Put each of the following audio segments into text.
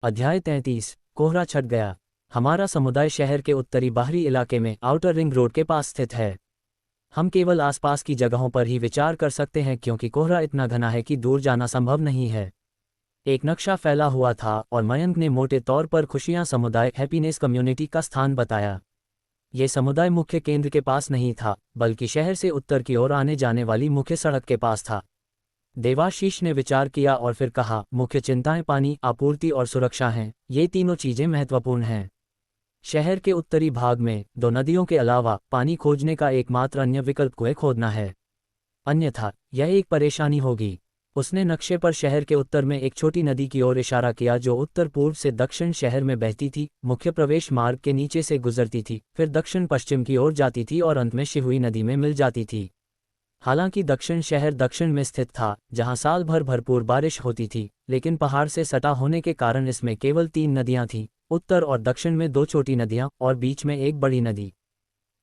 अध्याय 33। कोहरा छट गया। हमारा समुदाय शहर के उत्तरी बाहरी इलाके में आउटर रिंग रोड के पास स्थित है। हम केवल आसपास की जगहों पर ही विचार कर सकते हैं क्योंकि कोहरा इतना घना है कि दूर जाना संभव नहीं है। एक नक्शा फैला हुआ था और मयंक ने मोटे तौर पर खुशियां समुदाय हैप्पीनेस कम्युनिटी का स्थान बताया। ये समुदाय मुख्य केंद्र के पास नहीं था, बल्कि शहर से उत्तर की ओर आने जाने वाली मुख्य सड़क के पास था। देवाशीष ने विचार किया और फिर कहा, मुख्य चिंताएं पानी आपूर्ति और सुरक्षा हैं। ये तीनों चीजें महत्वपूर्ण हैं। शहर के उत्तरी भाग में दो नदियों के अलावा पानी खोजने का एकमात्र अन्य विकल्प कुएं खोदना है, अन्यथा यह एक परेशानी होगी। उसने नक्शे पर शहर के उत्तर में एक छोटी नदी की ओर इशारा किया जो उत्तर पूर्व से दक्षिण शहर में बहती थी, मुख्य प्रवेश मार्ग के नीचे से गुजरती थी, फिर दक्षिण पश्चिम की ओर जाती थी और अंत में शिहुई नदी में मिल जाती थी। हालांकि दक्षिण शहर दक्षिण में स्थित था, जहां साल भर भरपूर बारिश होती थी, लेकिन पहाड़ से सटा होने के कारण इसमें केवल 3 नदियां थीं, उत्तर और दक्षिण में 2 छोटी नदियां और बीच में एक बड़ी नदी।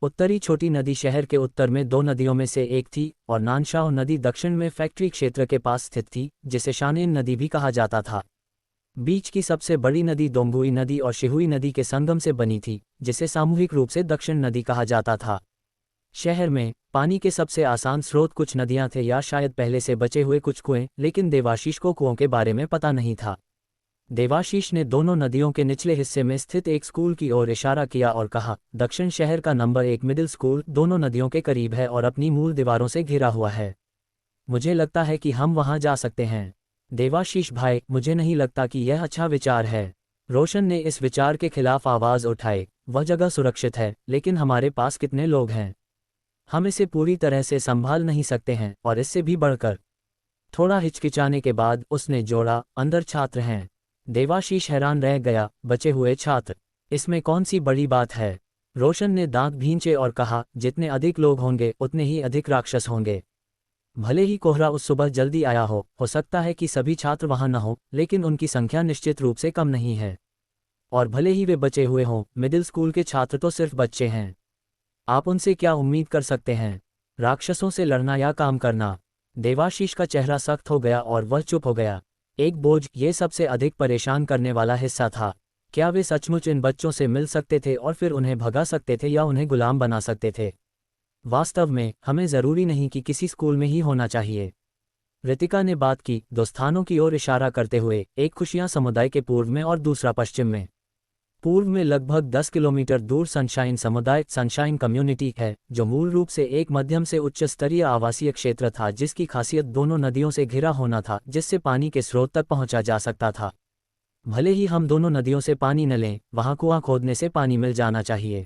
उत्तरी छोटी नदी शहर के उत्तर में 2 नदियों में से एक थी और नानशाह नदी दक्षिण में फैक्ट्री क्षेत्र के पास स्थित थी, जिसे शानेन नदी भी कहा जाता था। बीच की सबसे बड़ी नदी दोंगुई नदी और शिहुई नदी के संगम से बनी थी, जिसे सामूहिक रूप से दक्षिण नदी कहा जाता था। शहर में पानी के सबसे आसान स्रोत कुछ नदियां थे या शायद पहले से बचे हुए कुछ कुएं, लेकिन देवाशीष को कुओं के बारे में पता नहीं था। देवाशीष ने दोनों नदियों के निचले हिस्से में स्थित एक स्कूल की ओर इशारा किया और कहा, दक्षिण शहर का नंबर 1 मिडिल स्कूल दोनों नदियों के करीब है और अपनी मूल दीवारों से घिरा हुआ है। मुझे लगता है कि हम वहां जा सकते हैं। देवाशीष भाई, मुझे नहीं लगता कि यह अच्छा विचार है। रोशन ने इस विचार के खिलाफ आवाज उठाई। वह जगह सुरक्षित है, लेकिन हमारे पास कितने लोग हैं? हम इसे पूरी तरह से संभाल नहीं सकते हैं, और इससे भी बढ़कर। थोड़ा हिचकिचाने के बाद उसने जोड़ा, अंदर छात्र हैं। देवाशीष हैरान रह गया, बचे हुए छात्र? इसमें कौन सी बड़ी बात है? रोशन ने दांत भींचे और कहा, जितने अधिक लोग होंगे उतने ही अधिक राक्षस होंगे। भले ही कोहरा उस सुबह जल्दी आया हो सकता है कि सभी छात्र वहां न हो, लेकिन उनकी संख्या निश्चित रूप से कम नहीं है। और भले ही वे बचे हुए हों, मिडिल स्कूल के छात्र तो सिर्फ बच्चे हैं। आप उनसे क्या उम्मीद कर सकते हैं? राक्षसों से लड़ना या काम करना? देवाशीष का चेहरा सख्त हो गया और वह चुप हो गया। एक बोझ, ये सबसे अधिक परेशान करने वाला हिस्सा था। क्या वे सचमुच इन बच्चों से मिल सकते थे और फिर उन्हें भगा सकते थे या उन्हें गुलाम बना सकते थे? वास्तव में हमें जरूरी नहीं कि किसी स्कूल में ही होना चाहिए। ऋतिका ने बात की, 2 स्थानों की ओर इशारा करते हुए, एक खुशियां समुदाय के पूर्व में और दूसरा पश्चिम में। पूर्व में लगभग 10 किलोमीटर दूर सनशाइन समुदाय सनशाइन कम्युनिटी है, जो मूल रूप से एक मध्यम से उच्च स्तरीय आवासीय क्षेत्र था जिसकी खासियत दोनों नदियों से घिरा होना था, जिससे पानी के स्रोत तक पहुंचा जा सकता था। भले ही हम दोनों नदियों से पानी न लें, वहां कुआं खोदने से पानी मिल जाना चाहिए।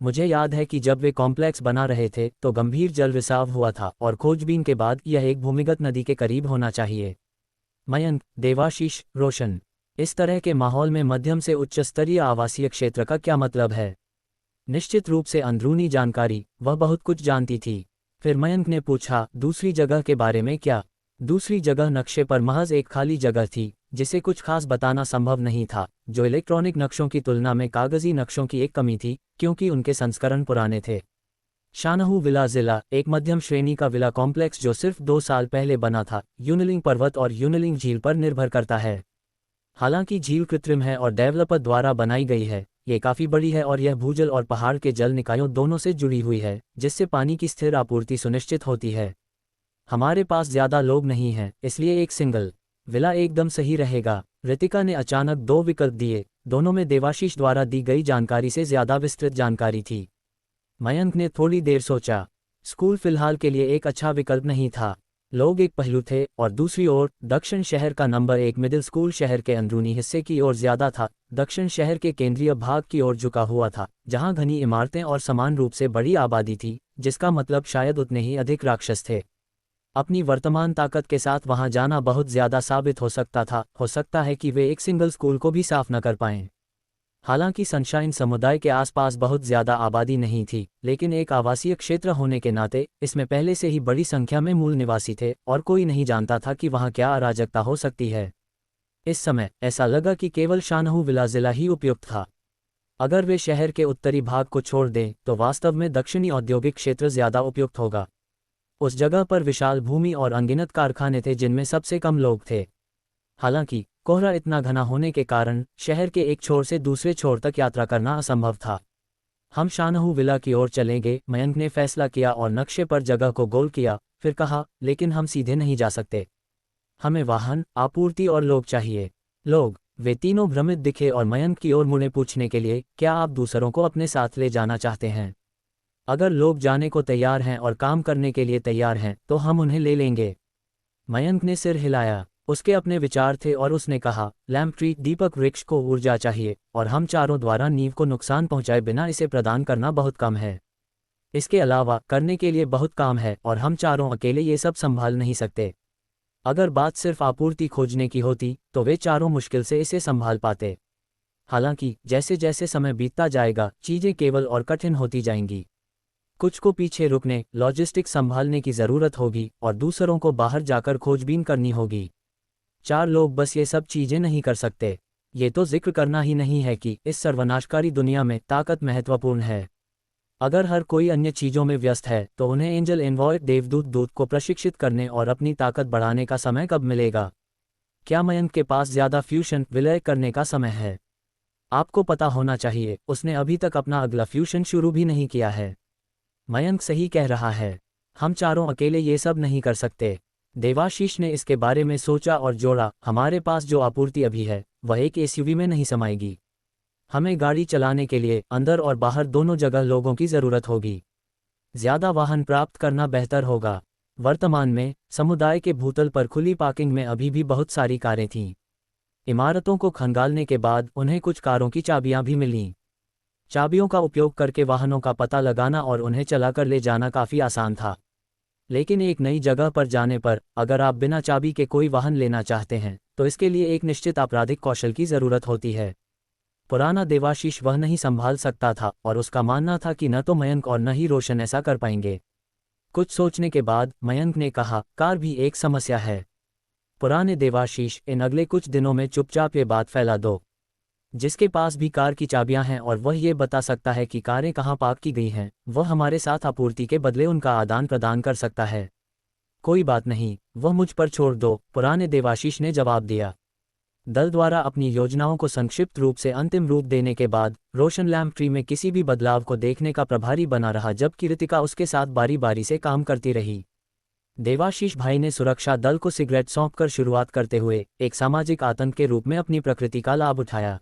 मुझे याद है कि जब वे कॉम्प्लेक्स बना रहे थे तो गंभीर जल रिसाव हुआ था और खोजबीन के बाद यह एक भूमिगत नदी के करीब होना चाहिए। मयंक, देवाशीष, रोशन, इस तरह के माहौल में मध्यम से उच्च स्तरीय आवासीय क्षेत्र का क्या मतलब है? निश्चित रूप से अंदरूनी जानकारी। वह बहुत कुछ जानती थी। फिर मयंक ने पूछा, दूसरी जगह के बारे में क्या? दूसरी जगह नक्शे पर महज एक खाली जगह थी, जिसे कुछ खास बताना संभव नहीं था, जो इलेक्ट्रॉनिक नक्शों की तुलना में कागजी नक्शों की एक कमी थी, क्योंकि उनके संस्करण पुराने थे। शानहू विला जिला, एक मध्यम श्रेणी का विला कॉम्प्लेक्स जो सिर्फ 2 साल पहले बना था, यूनलिंग पर्वत और यूनलिंग झील पर निर्भर करता है। हालांकि झील कृत्रिम है और डेवलपर द्वारा बनाई गई है, ये काफ़ी बड़ी है और यह भूजल और पहाड़ के जल निकायों दोनों से जुड़ी हुई है, जिससे पानी की स्थिर आपूर्ति सुनिश्चित होती है। हमारे पास ज़्यादा लोग नहीं हैं, इसलिए एक सिंगल विला एकदम सही रहेगा। ऋतिका ने अचानक 2 विकल्प दिए, दोनों में देवाशीष द्वारा दी गई जानकारी से ज़्यादा विस्तृत जानकारी थी। मयंक ने थोड़ी देर सोचा। स्कूल फिलहाल के लिए एक अच्छा विकल्प नहीं था। लोग एक पहलू थे, और दूसरी ओर दक्षिण शहर का नंबर 1 मिडिल स्कूल शहर के अंदरूनी हिस्से की ओर ज्यादा था। दक्षिण शहर के केंद्रीय भाग की ओर झुका हुआ था, जहां घनी इमारतें और समान रूप से बड़ी आबादी थी, जिसका मतलब शायद उतने ही अधिक राक्षस थे। अपनी वर्तमान ताकत के साथ वहां जाना बहुत ज्यादा साबित हो सकता था। हो सकता है कि वे एक सिंगल स्कूल को भी साफ न कर पाएं। हालांकि सनशाइन समुदाय के आसपास बहुत ज्यादा आबादी नहीं थी, लेकिन एक आवासीय क्षेत्र होने के नाते इसमें पहले से ही बड़ी संख्या में मूल निवासी थे और कोई नहीं जानता था कि वहां क्या अराजकता हो सकती है। इस समय ऐसा लगा कि केवल शानहू विला जिला ही उपयुक्त था। अगर वे शहर के उत्तरी भाग को छोड़ दें तो वास्तव में दक्षिणी औद्योगिक क्षेत्र ज्यादा उपयुक्त होगा। उस जगह पर विशाल भूमि और अनगिनत कारखाने थे जिनमें सबसे कम लोग थे। हालांकि कोहरा इतना घना होने के कारण शहर के एक छोर से दूसरे छोर तक यात्रा करना असंभव था। हम शानहू विला की ओर चलेंगे, मयंक ने फैसला किया और नक्शे पर जगह को गोल किया। फिर कहा, लेकिन हम सीधे नहीं जा सकते। हमें वाहन, आपूर्ति और लोग चाहिए। लोग। वे तीनों भ्रमित दिखे और मयंक की ओर मुड़े पूछने के लिए, क्या आप दूसरों को अपने साथ ले जाना चाहते हैं? अगर लोग जाने को तैयार हैं और काम करने के लिए तैयार हैं तो हम उन्हें ले लेंगे। मयंक ने सिर हिलाया। उसके अपने विचार थे और उसने कहा, लैम्प ट्री दीपक वृक्ष को ऊर्जा चाहिए और हम चारों द्वारा नींव को नुकसान पहुंचाए बिना इसे प्रदान करना बहुत कम है। इसके अलावा करने के लिए बहुत काम है और हम चारों अकेले ये सब संभाल नहीं सकते। अगर बात सिर्फ आपूर्ति खोजने की होती तो वे चारों मुश्किल से इसे संभाल पाते। हालांकि जैसे जैसे समय बीतता जाएगा चीजें केवल और कठिन होती जाएंगी। कुछ को पीछे रुकने, लॉजिस्टिक्स संभालने की ज़रूरत होगी और दूसरों को बाहर जाकर खोजबीन करनी होगी। 4 लोग बस ये सब चीज़ें नहीं कर सकते। ये तो जिक्र करना ही नहीं है कि इस सर्वनाशकारी दुनिया में ताकत महत्वपूर्ण है। अगर हर कोई अन्य चीज़ों में व्यस्त है तो उन्हें एंजल एनवॉय देवदूत दूत को प्रशिक्षित करने और अपनी ताकत बढ़ाने का समय कब मिलेगा? क्या मयंक के पास ज़्यादा फ्यूशन विलय करने का समय है? आपको पता होना चाहिए, उसने अभी तक अपना अगला फ्यूशन शुरू भी नहीं किया है। मयंक सही कह रहा है। हम चारों अकेले ये सब नहीं कर सकते। देवाशीष ने इसके बारे में सोचा और जोड़ा, हमारे पास जो आपूर्ति अभी है वह एक एसयूवी में नहीं समाएगी। हमें गाड़ी चलाने के लिए अंदर और बाहर दोनों जगह लोगों की ज़रूरत होगी। ज़्यादा वाहन प्राप्त करना बेहतर होगा। वर्तमान में समुदाय के भूतल पर खुली पार्किंग में अभी भी बहुत सारी कारें थीं। इमारतों को खंगालने के बाद उन्हें कुछ कारों की चाबियां भी मिलीं। चाबियों का उपयोग करके वाहनों का पता लगाना और उन्हें चलाकर ले जाना काफ़ी आसान था। लेकिन एक नई जगह पर जाने पर अगर आप बिना चाबी के कोई वाहन लेना चाहते हैं तो इसके लिए एक निश्चित आपराधिक कौशल की ज़रूरत होती है। पुराना देवाशीष वह नहीं संभाल सकता था और उसका मानना था कि न तो मयंक और न ही रोशन ऐसा कर पाएंगे। कुछ सोचने के बाद मयंक ने कहा, कार भी एक समस्या है। पुराने देवाशीष, इन अगले कुछ दिनों में चुपचाप ये बात फैला दो। जिसके पास भी कार की चाबियां हैं और वह ये बता सकता है कि कारें कहाँ पार्क की गई हैं, वह हमारे साथ आपूर्ति के बदले उनका आदान प्रदान कर सकता है। कोई बात नहीं, वह मुझ पर छोड़ दो, पुराने देवाशीष ने जवाब दिया। दल द्वारा अपनी योजनाओं को संक्षिप्त रूप से अंतिम रूप देने के बाद रोशन लैम्प ट्री में किसी भी बदलाव को देखने का प्रभारी बना रहा, जबकि रितिका उसके साथ बारी बारी से काम करती रही। देवाशीष भाई ने सुरक्षा दल को सिगरेट सौंपकर शुरुआत करते हुए एक सामाजिक आतंक के रूप में अपनी प्रकृति का लाभ उठाया।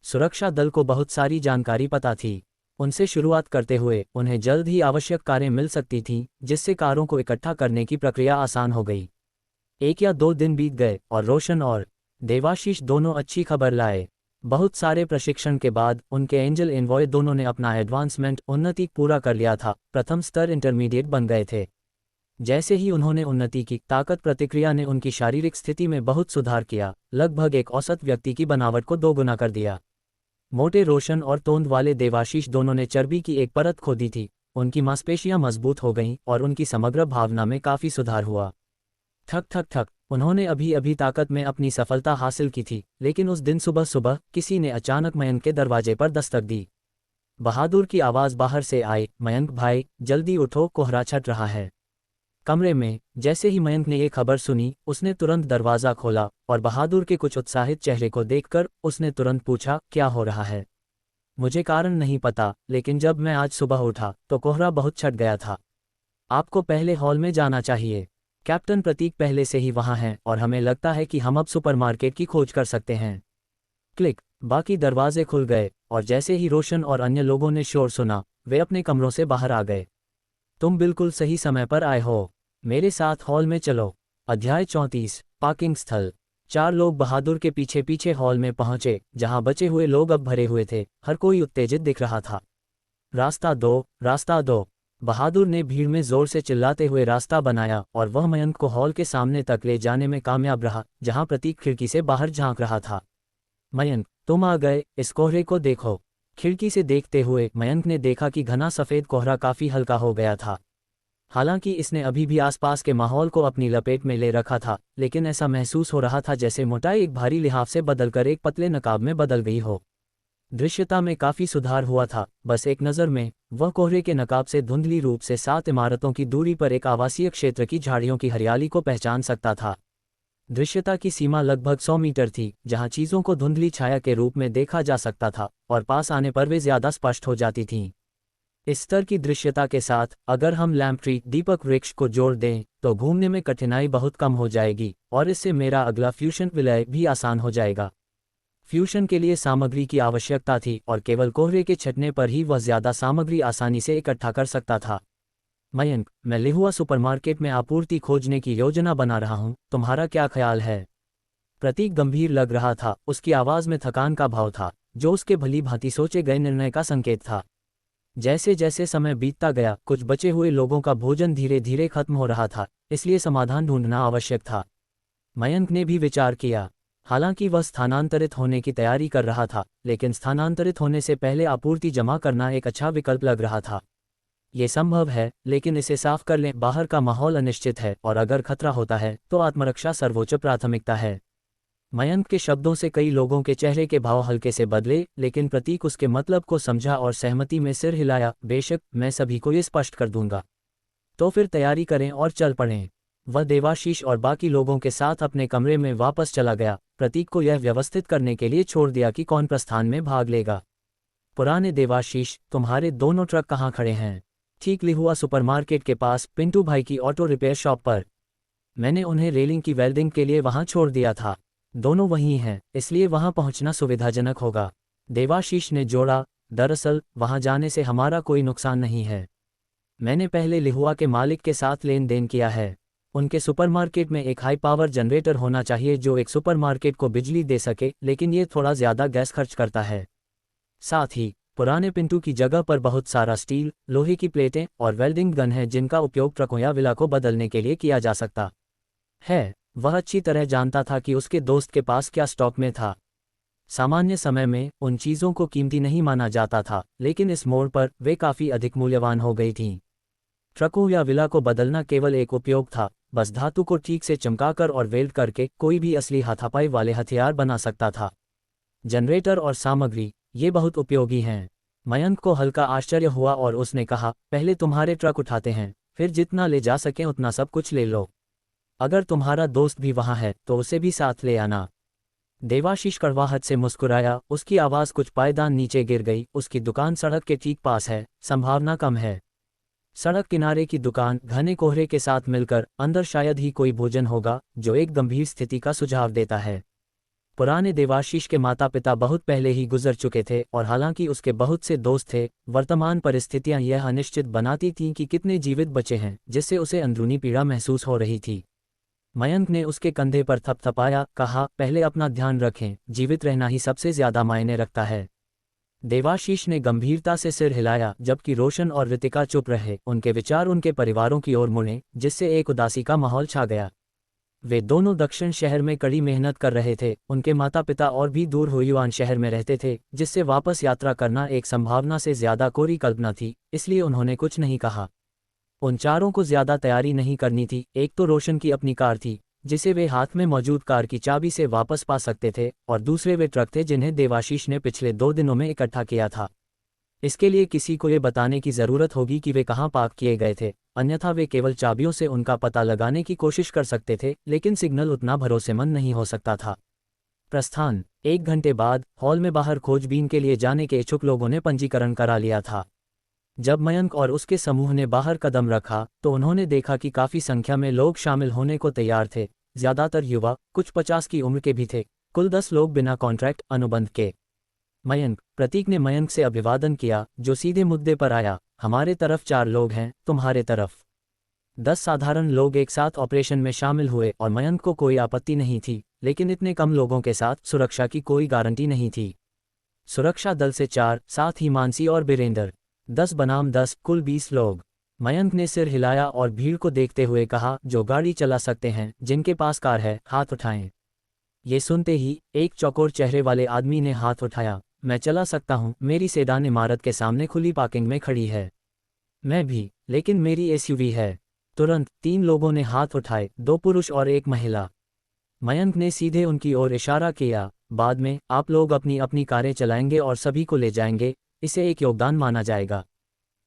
सुरक्षा दल को बहुत सारी जानकारी पता थी। उनसे शुरुआत करते हुए उन्हें जल्द ही आवश्यक कारें मिल सकती थीं, जिससे कारों को इकट्ठा करने की प्रक्रिया आसान हो गई। 1 या 2 दिन बीत गए और रोशन और देवाशीष दोनों अच्छी खबर लाए। बहुत सारे प्रशिक्षण के बाद उनके एंजल एनवॉय दोनों ने अपना एडवांसमेंट उन्नति पूरा कर लिया था। प्रथम स्तर इंटरमीडिएट बन गए थे। जैसे ही उन्होंने उन्नति की, ताकत प्रतिक्रिया ने उनकी शारीरिक स्थिति में बहुत सुधार किया, लगभग एक औसत व्यक्ति की बनावट को 2 गुना कर दिया। मोटे रोशन और तोंद वाले देवाशीष दोनों ने चर्बी की एक परत खोदी थी। उनकी मांसपेशियां मजबूत हो गईं और उनकी समग्र भावना में काफ़ी सुधार हुआ। ठक ठक ठक, उन्होंने अभी अभी ताकत में अपनी सफलता हासिल की थी, लेकिन उस दिन सुबह सुबह किसी ने अचानक मयंक के दरवाजे पर दस्तक दी। बहादुर की आवाज़ बाहर से आई, मयंक भाई, जल्दी उठो, कोहरा छट रहा है। कमरे में जैसे ही मयंक ने ये खबर सुनी, उसने तुरंत दरवाज़ा खोला और बहादुर के कुछ उत्साहित चेहरे को देखकर उसने तुरंत पूछा, क्या हो रहा है? मुझे कारण नहीं पता, लेकिन जब मैं आज सुबह उठा तो कोहरा बहुत छट गया था। आपको पहले हॉल में जाना चाहिए। कैप्टन प्रतीक पहले से ही वहाँ हैं और हमें लगता है कि हम अब सुपरमार्केट की खोज कर सकते हैं। क्लिक, बाकी दरवाजे खुल गए और जैसे ही रोशन और अन्य लोगों ने शोर सुना, वे अपने कमरों से बाहर आ गए। तुम बिल्कुल सही समय पर आए हो, मेरे साथ हॉल में चलो। अध्याय 34, पार्किंग स्थल। 4 लोग बहादुर के पीछे पीछे हॉल में पहुंचे, जहां बचे हुए लोग अब भरे हुए थे। हर कोई उत्तेजित दिख रहा था। रास्ता दो, रास्ता दो। बहादुर ने भीड़ में जोर से चिल्लाते हुए रास्ता बनाया और वह मयंक को हॉल के सामने तक ले जाने में कामयाब रहा, जहां प्रतीक खिड़की से बाहर झांक रहा था। मयंक, तुम आ गए, इस कोहरे को देखो। खिड़की से देखते हुए मयंक ने देखा कि घना सफ़ेद कोहरा काफ़ी हल्का हो गया था। हालांकि इसने अभी भी आसपास के माहौल को अपनी लपेट में ले रखा था, लेकिन ऐसा महसूस हो रहा था जैसे मोटाई एक भारी लिहाफ से बदलकर एक पतले नकाब में बदल गई हो। दृश्यता में काफ़ी सुधार हुआ था। बस एक नज़र में वह कोहरे के नकाब से धुंधली रूप से 7 इमारतों की दूरी पर एक आवासीय क्षेत्र की झाड़ियों की हरियाली को पहचान सकता था। दृश्यता की सीमा लगभग 100 मीटर थी, जहां चीज़ों को धुंधली छाया के रूप में देखा जा सकता था और पास आने पर वे ज़्यादा स्पष्ट हो जाती थीं। इस स्तर की दृश्यता के साथ अगर हम लैम्प ट्री दीपक वृक्ष को जोड़ दें तो घूमने में कठिनाई बहुत कम हो जाएगी और इससे मेरा अगला फ्यूशन विलय भी आसान हो जाएगा। फ्यूशन के लिए सामग्री की आवश्यकता थी और केवल कोहरे के छटने पर ही वह ज़्यादा सामग्री आसानी से इकट्ठा कर सकता था। मयंक, मैं लिहुआ सुपरमार्केट में आपूर्ति खोजने की योजना बना रहा हूँ, तुम्हारा क्या ख्याल है? प्रतीक गंभीर लग रहा था, उसकी आवाज़ में थकान का भाव था, जो उसके भली भांति सोचे गए निर्णय का संकेत था। जैसे जैसे समय बीतता गया, कुछ बचे हुए लोगों का भोजन धीरे धीरे खत्म हो रहा था, इसलिए समाधान ढूंढना आवश्यक था। मयंक ने भी विचार किया। हालांकि वह स्थानांतरित होने की तैयारी कर रहा था, लेकिन स्थानांतरित होने से पहले आपूर्ति जमा करना एक अच्छा विकल्प लग रहा था। ये संभव है, लेकिन इसे साफ कर लें, बाहर का माहौल अनिश्चित है और अगर खतरा होता है तो आत्मरक्षा सर्वोच्च प्राथमिकता है। मयंक के शब्दों से कई लोगों के चेहरे के भाव हल्के से बदले, लेकिन प्रतीक उसके मतलब को समझा और सहमति में सिर हिलाया। बेशक, मैं सभी को ये स्पष्ट कर दूंगा। तो फिर तैयारी करें और चल पड़ें। वह देवाशीष और बाकी लोगों के साथ अपने कमरे में वापस चला गया, प्रतीक को यह व्यवस्थित करने के लिए छोड़ दिया कि कौन प्रस्थान में भाग लेगा। पुराने देवाशीष, तुम्हारे दोनों ट्रक कहाँ खड़े हैं? ठीक लिहुआ सुपरमार्केट के पास, पिंटू भाई की ऑटो रिपेयर शॉप पर। मैंने उन्हें रेलिंग की वेल्डिंग के लिए वहां छोड़ दिया था। दोनों वहीं हैं, इसलिए वहां पहुंचना सुविधाजनक होगा। देवाशीष ने जोड़ा, दरअसल वहां जाने से हमारा कोई नुकसान नहीं है। मैंने पहले लिहुआ के मालिक के साथ लेन देन किया है। उनके सुपरमार्केट में एक हाई पावर जनरेटर होना चाहिए जो एक सुपरमार्केट को बिजली दे सके, लेकिन ये थोड़ा ज़्यादा गैस खर्च करता है। साथ ही पुराने पिंटू की जगह पर बहुत सारा स्टील, लोहे की प्लेटें और वेल्डिंग गन है जिनका उपयोग ट्रकों या विला को बदलने के लिए किया जा सकता है। वह अच्छी तरह जानता था कि उसके दोस्त के पास क्या स्टॉक में था। सामान्य समय में उन चीज़ों को कीमती नहीं माना जाता था, लेकिन इस मोड़ पर वे काफ़ी अधिक मूल्यवान हो गई थीं। ट्रकों या विला को बदलना केवल एक उपयोग था, बस धातु को ठीक से चमकाकर और वेल्ड करके कोई भी असली हाथापाई वाले हथियार बना सकता था। जनरेटर और सामग्री, ये बहुत उपयोगी हैं। मयंक को हल्का आश्चर्य हुआ और उसने कहा, पहले तुम्हारे ट्रक उठाते हैं, फिर जितना ले जा सकें उतना सब कुछ ले लो। अगर तुम्हारा दोस्त भी वहाँ है तो उसे भी साथ ले आना। देवाशीष कड़वाहट से मुस्कुराया, उसकी आवाज़ कुछ पायदान नीचे गिर गई। उसकी दुकान सड़क के ठीक पास है, संभावना कम है। सड़क किनारे की दुकान घने कोहरे के साथ मिलकर, अंदर शायद ही कोई भोजन होगा, जो एक गंभीर स्थिति का सुझाव देता है। पुराने देवाशीष के माता पिता बहुत पहले ही गुजर चुके थे और हालांकि उसके बहुत से दोस्त थे, वर्तमान परिस्थितियां यह अनिश्चित बनाती थीं कि कितने जीवित बचे हैं, जिससे उसे अंदरूनी पीड़ा महसूस हो रही थी। मयंक ने उसके कंधे पर थपथपाया, कहा, पहले अपना ध्यान रखें, जीवित रहना ही सबसे ज्यादा मायने रखता है। देवाशीष ने गंभीरता से सिर हिलाया, जबकि रोशन और ऋतिका चुप रहे। उनके विचार उनके परिवारों की ओर मुड़े, जिससे एक उदासी का माहौल छा गया। वे दोनों दक्षिण शहर में कड़ी मेहनत कर रहे थे, उनके माता पिता और भी दूर हुयुआन शहर में रहते थे, जिससे वापस यात्रा करना एक संभावना से ज्यादा कोरी कल्पना थी, इसलिए उन्होंने कुछ नहीं कहा। उन चारों को ज्यादा तैयारी नहीं करनी थी। एक तो रोशन की अपनी कार थी, जिसे वे हाथ में मौजूद कार की चाबी से वापस पा सकते थे, और दूसरे वे ट्रक थे जिन्हें देवाशीष ने पिछले 2 दिनों में इकट्ठा किया था। इसके लिए किसी को ये बताने की ज़रूरत होगी कि वे कहाँ पार्क किए गए थे, अन्यथा वे केवल चाबियों से उनका पता लगाने की कोशिश कर सकते थे, लेकिन सिग्नल उतना भरोसेमंद नहीं हो सकता था। प्रस्थान 1 घंटे बाद हॉल में बाहर खोजबीन के लिए जाने के इच्छुक लोगों ने पंजीकरण करा लिया था। जब मयंक और उसके समूह ने बाहर कदम रखा तो उन्होंने देखा कि काफ़ी संख्या में लोग शामिल होने को तैयार थे। ज़्यादातर युवा, कुछ 50 की उम्र के भी थे, कुल 10 लोग बिना कॉन्ट्रैक्ट अनुबंध के। मयंक, प्रतीक ने मयंक से अभिवादन किया, जो सीधे मुद्दे पर आया, हमारे तरफ 4 लोग हैं, तुम्हारे तरफ 10 साधारण लोग एक साथ ऑपरेशन में शामिल हुए और मयंक को कोई आपत्ति नहीं थी, लेकिन इतने कम लोगों के साथ सुरक्षा की कोई गारंटी नहीं थी। सुरक्षा दल से 4, साथ ही मानसी और बीरेंद्र, 10 बनाम 10, कुल 20 लोग। मयंक ने सिर हिलाया और भीड़ को देखते हुए कहा, जो गाड़ी चला सकते हैं, जिनके पास कार है, हाथ उठाएं। ये सुनते ही एक चौकोर चेहरे वाले आदमी ने हाथ उठाया, मैं चला सकता हूँ, मेरी सेडान इमारत के सामने खुली पार्किंग में खड़ी है। मैं भी, लेकिन मेरी एसयूवी है। तुरंत 3 लोगों ने हाथ उठाए, 2 पुरुष और 1 महिला। मयंक ने सीधे उनकी ओर इशारा किया, बाद में आप लोग अपनी अपनी कारें चलाएंगे और सभी को ले जाएंगे, इसे एक योगदान माना जाएगा।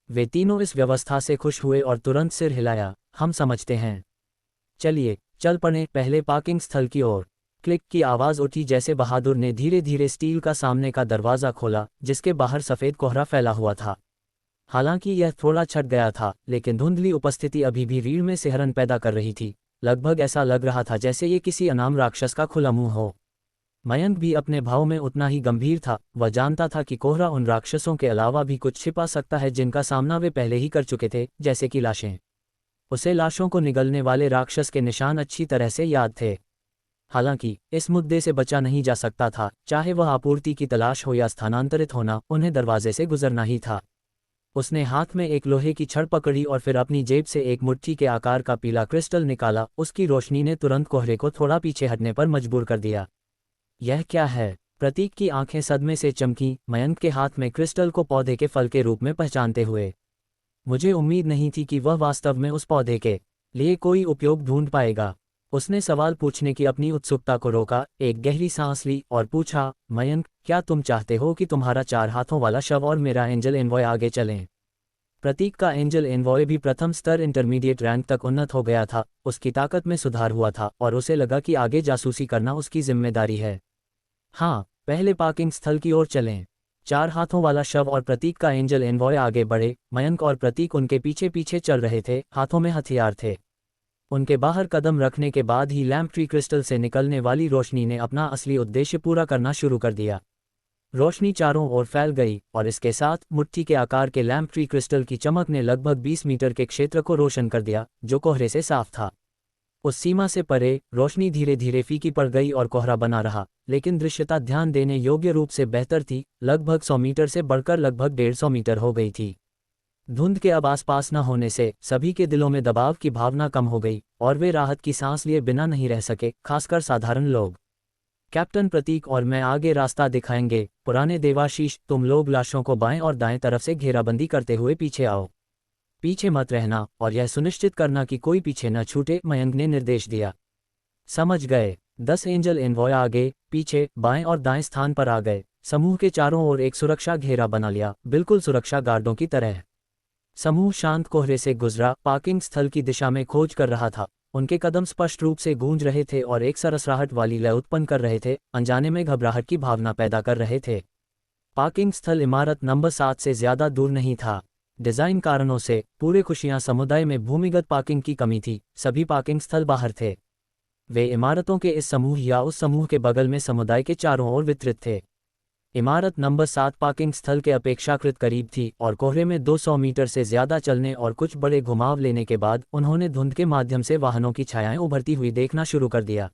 वे तीनों इस व्यवस्था से खुश हुए और तुरंत सिर हिलाया, हम समझते हैं। चलिए, चल पड़े पहले पार्किंग स्थल की ओर। क्लिक की आवाज़ उठी जैसे बहादुर ने धीरे धीरे स्टील का सामने का दरवाज़ा खोला, जिसके बाहर सफ़ेद कोहरा फैला हुआ था। हालांकि यह थोड़ा छट गया था, लेकिन धुंधली उपस्थिति अभी भी रीढ़ में सिहरन पैदा कर रही थी। लगभग ऐसा लग रहा था जैसे ये किसी अनाम राक्षस का खुला मुंह हो। मयंक भी अपने भाव में उतना ही गंभीर था। वह जानता था कि कोहरा उन राक्षसों के अलावा भी कुछ छिपा सकता है जिनका सामना वे पहले ही कर चुके थे, जैसे कि लाशें। उसे लाशों को निगलने वाले राक्षस के निशान अच्छी तरह से याद थे। हालांकि इस मुद्दे से बचा नहीं जा सकता था, चाहे वह आपूर्ति की तलाश हो या स्थानांतरित होना, उन्हें दरवाजे से गुजरना ही था। उसने हाथ में एक लोहे की छड़ पकड़ी और फिर अपनी जेब से एक मुट्ठी के आकार का पीला क्रिस्टल निकाला। उसकी रोशनी ने तुरंत कोहरे को थोड़ा पीछे हटने पर मजबूर कर दिया। यह क्या है? प्रतीक की आंखें सदमे से चमकी, मयंक के हाथ में क्रिस्टल को पौधे के फल के रूप में पहचानते हुए। मुझे उम्मीद नहीं थी कि वह वास्तव में उस पौधे के लिए कोई उपयोग ढूंढ पाएगा। उसने सवाल पूछने की अपनी उत्सुकता को रोका, एक गहरी सांस ली और पूछा, मयंक, क्या तुम चाहते हो कि तुम्हारा 4 हाथों वाला शव और मेरा एंजल एनवॉय आगे चलें? प्रतीक का एंजल एनवॉय भी प्रथम स्तर इंटरमीडिएट रैंक तक उन्नत हो गया था। उसकी ताकत में सुधार हुआ था और उसे लगा कि आगे जासूसी करना उसकी जिम्मेदारी है। हाँ, पहले पार्किंग स्थल की ओर चलें। 4 हाथों वाला शव और प्रतीक का एंजल एनवॉय आगे बढ़े। मयंक और प्रतीक उनके पीछे पीछे चल रहे थे, हाथों में हथियार थे। उनके बाहर कदम रखने के बाद ही लैम्प ट्री क्रिस्टल से निकलने वाली रोशनी ने अपना असली उद्देश्य पूरा करना शुरू कर दिया। रोशनी चारों ओर फैल गई और इसके साथ मुट्ठी के आकार के लैम्प ट्री क्रिस्टल की चमक ने लगभग 20 मीटर के क्षेत्र को रोशन कर दिया, जो कोहरे से साफ था। उस सीमा से परे रोशनी धीरे धीरे फीकी पड़ गई और कोहरा बना रहा, लेकिन दृश्यता ध्यान देने योग्य रूप से बेहतर थी। लगभग 100 मीटर से बढ़कर लगभग 150 मीटर हो गई थी। धुंध के अब आसपास न होने से सभी के दिलों में दबाव की भावना कम हो गई और वे राहत की सांस लिए बिना नहीं रह सके, खासकर साधारण लोग। कैप्टन प्रतीक और मैं आगे रास्ता दिखाएंगे। पुराने देवाशीष, तुम लोग लाशों को बाएं और दाएं तरफ से घेराबंदी करते हुए पीछे आओ। पीछे मत रहना और यह सुनिश्चित करना कि कोई पीछे न छूटे, मयंक ने निर्देश दिया। समझ गए। 10 एंजल एनवॉय आगे, पीछे, बाएं और दाएं स्थान पर आ गए। समूह के चारों ओर एक सुरक्षा घेरा बना लिया, बिल्कुल सुरक्षा गार्डों की तरह। समूह शांत कोहरे से गुजरा, पार्किंग स्थल की दिशा में खोज कर रहा था। उनके कदम स्पष्ट रूप से गूंज रहे थे और एक सरसराहट वाली लय उत्पन्न कर रहे थे, अनजाने में घबराहट की भावना पैदा कर रहे थे। पार्किंग स्थल इमारत नंबर 7 से ज्यादा दूर नहीं था। डिजाइन कारणों से पूरे खुशियां समुदाय में भूमिगत पार्किंग की कमी थी। सभी पार्किंग स्थल बाहर थे। वे इमारतों के इस समूह या उस समूह के बगल में समुदाय के चारों ओर वितरित थे। इमारत नंबर 7 पार्किंग स्थल के अपेक्षाकृत करीब थी और कोहरे में 200 मीटर से ज्यादा चलने और कुछ बड़े घुमाव लेने के बाद उन्होंने धुंध के माध्यम से वाहनों की छायाएं उभरती हुई देखना शुरू कर दिया।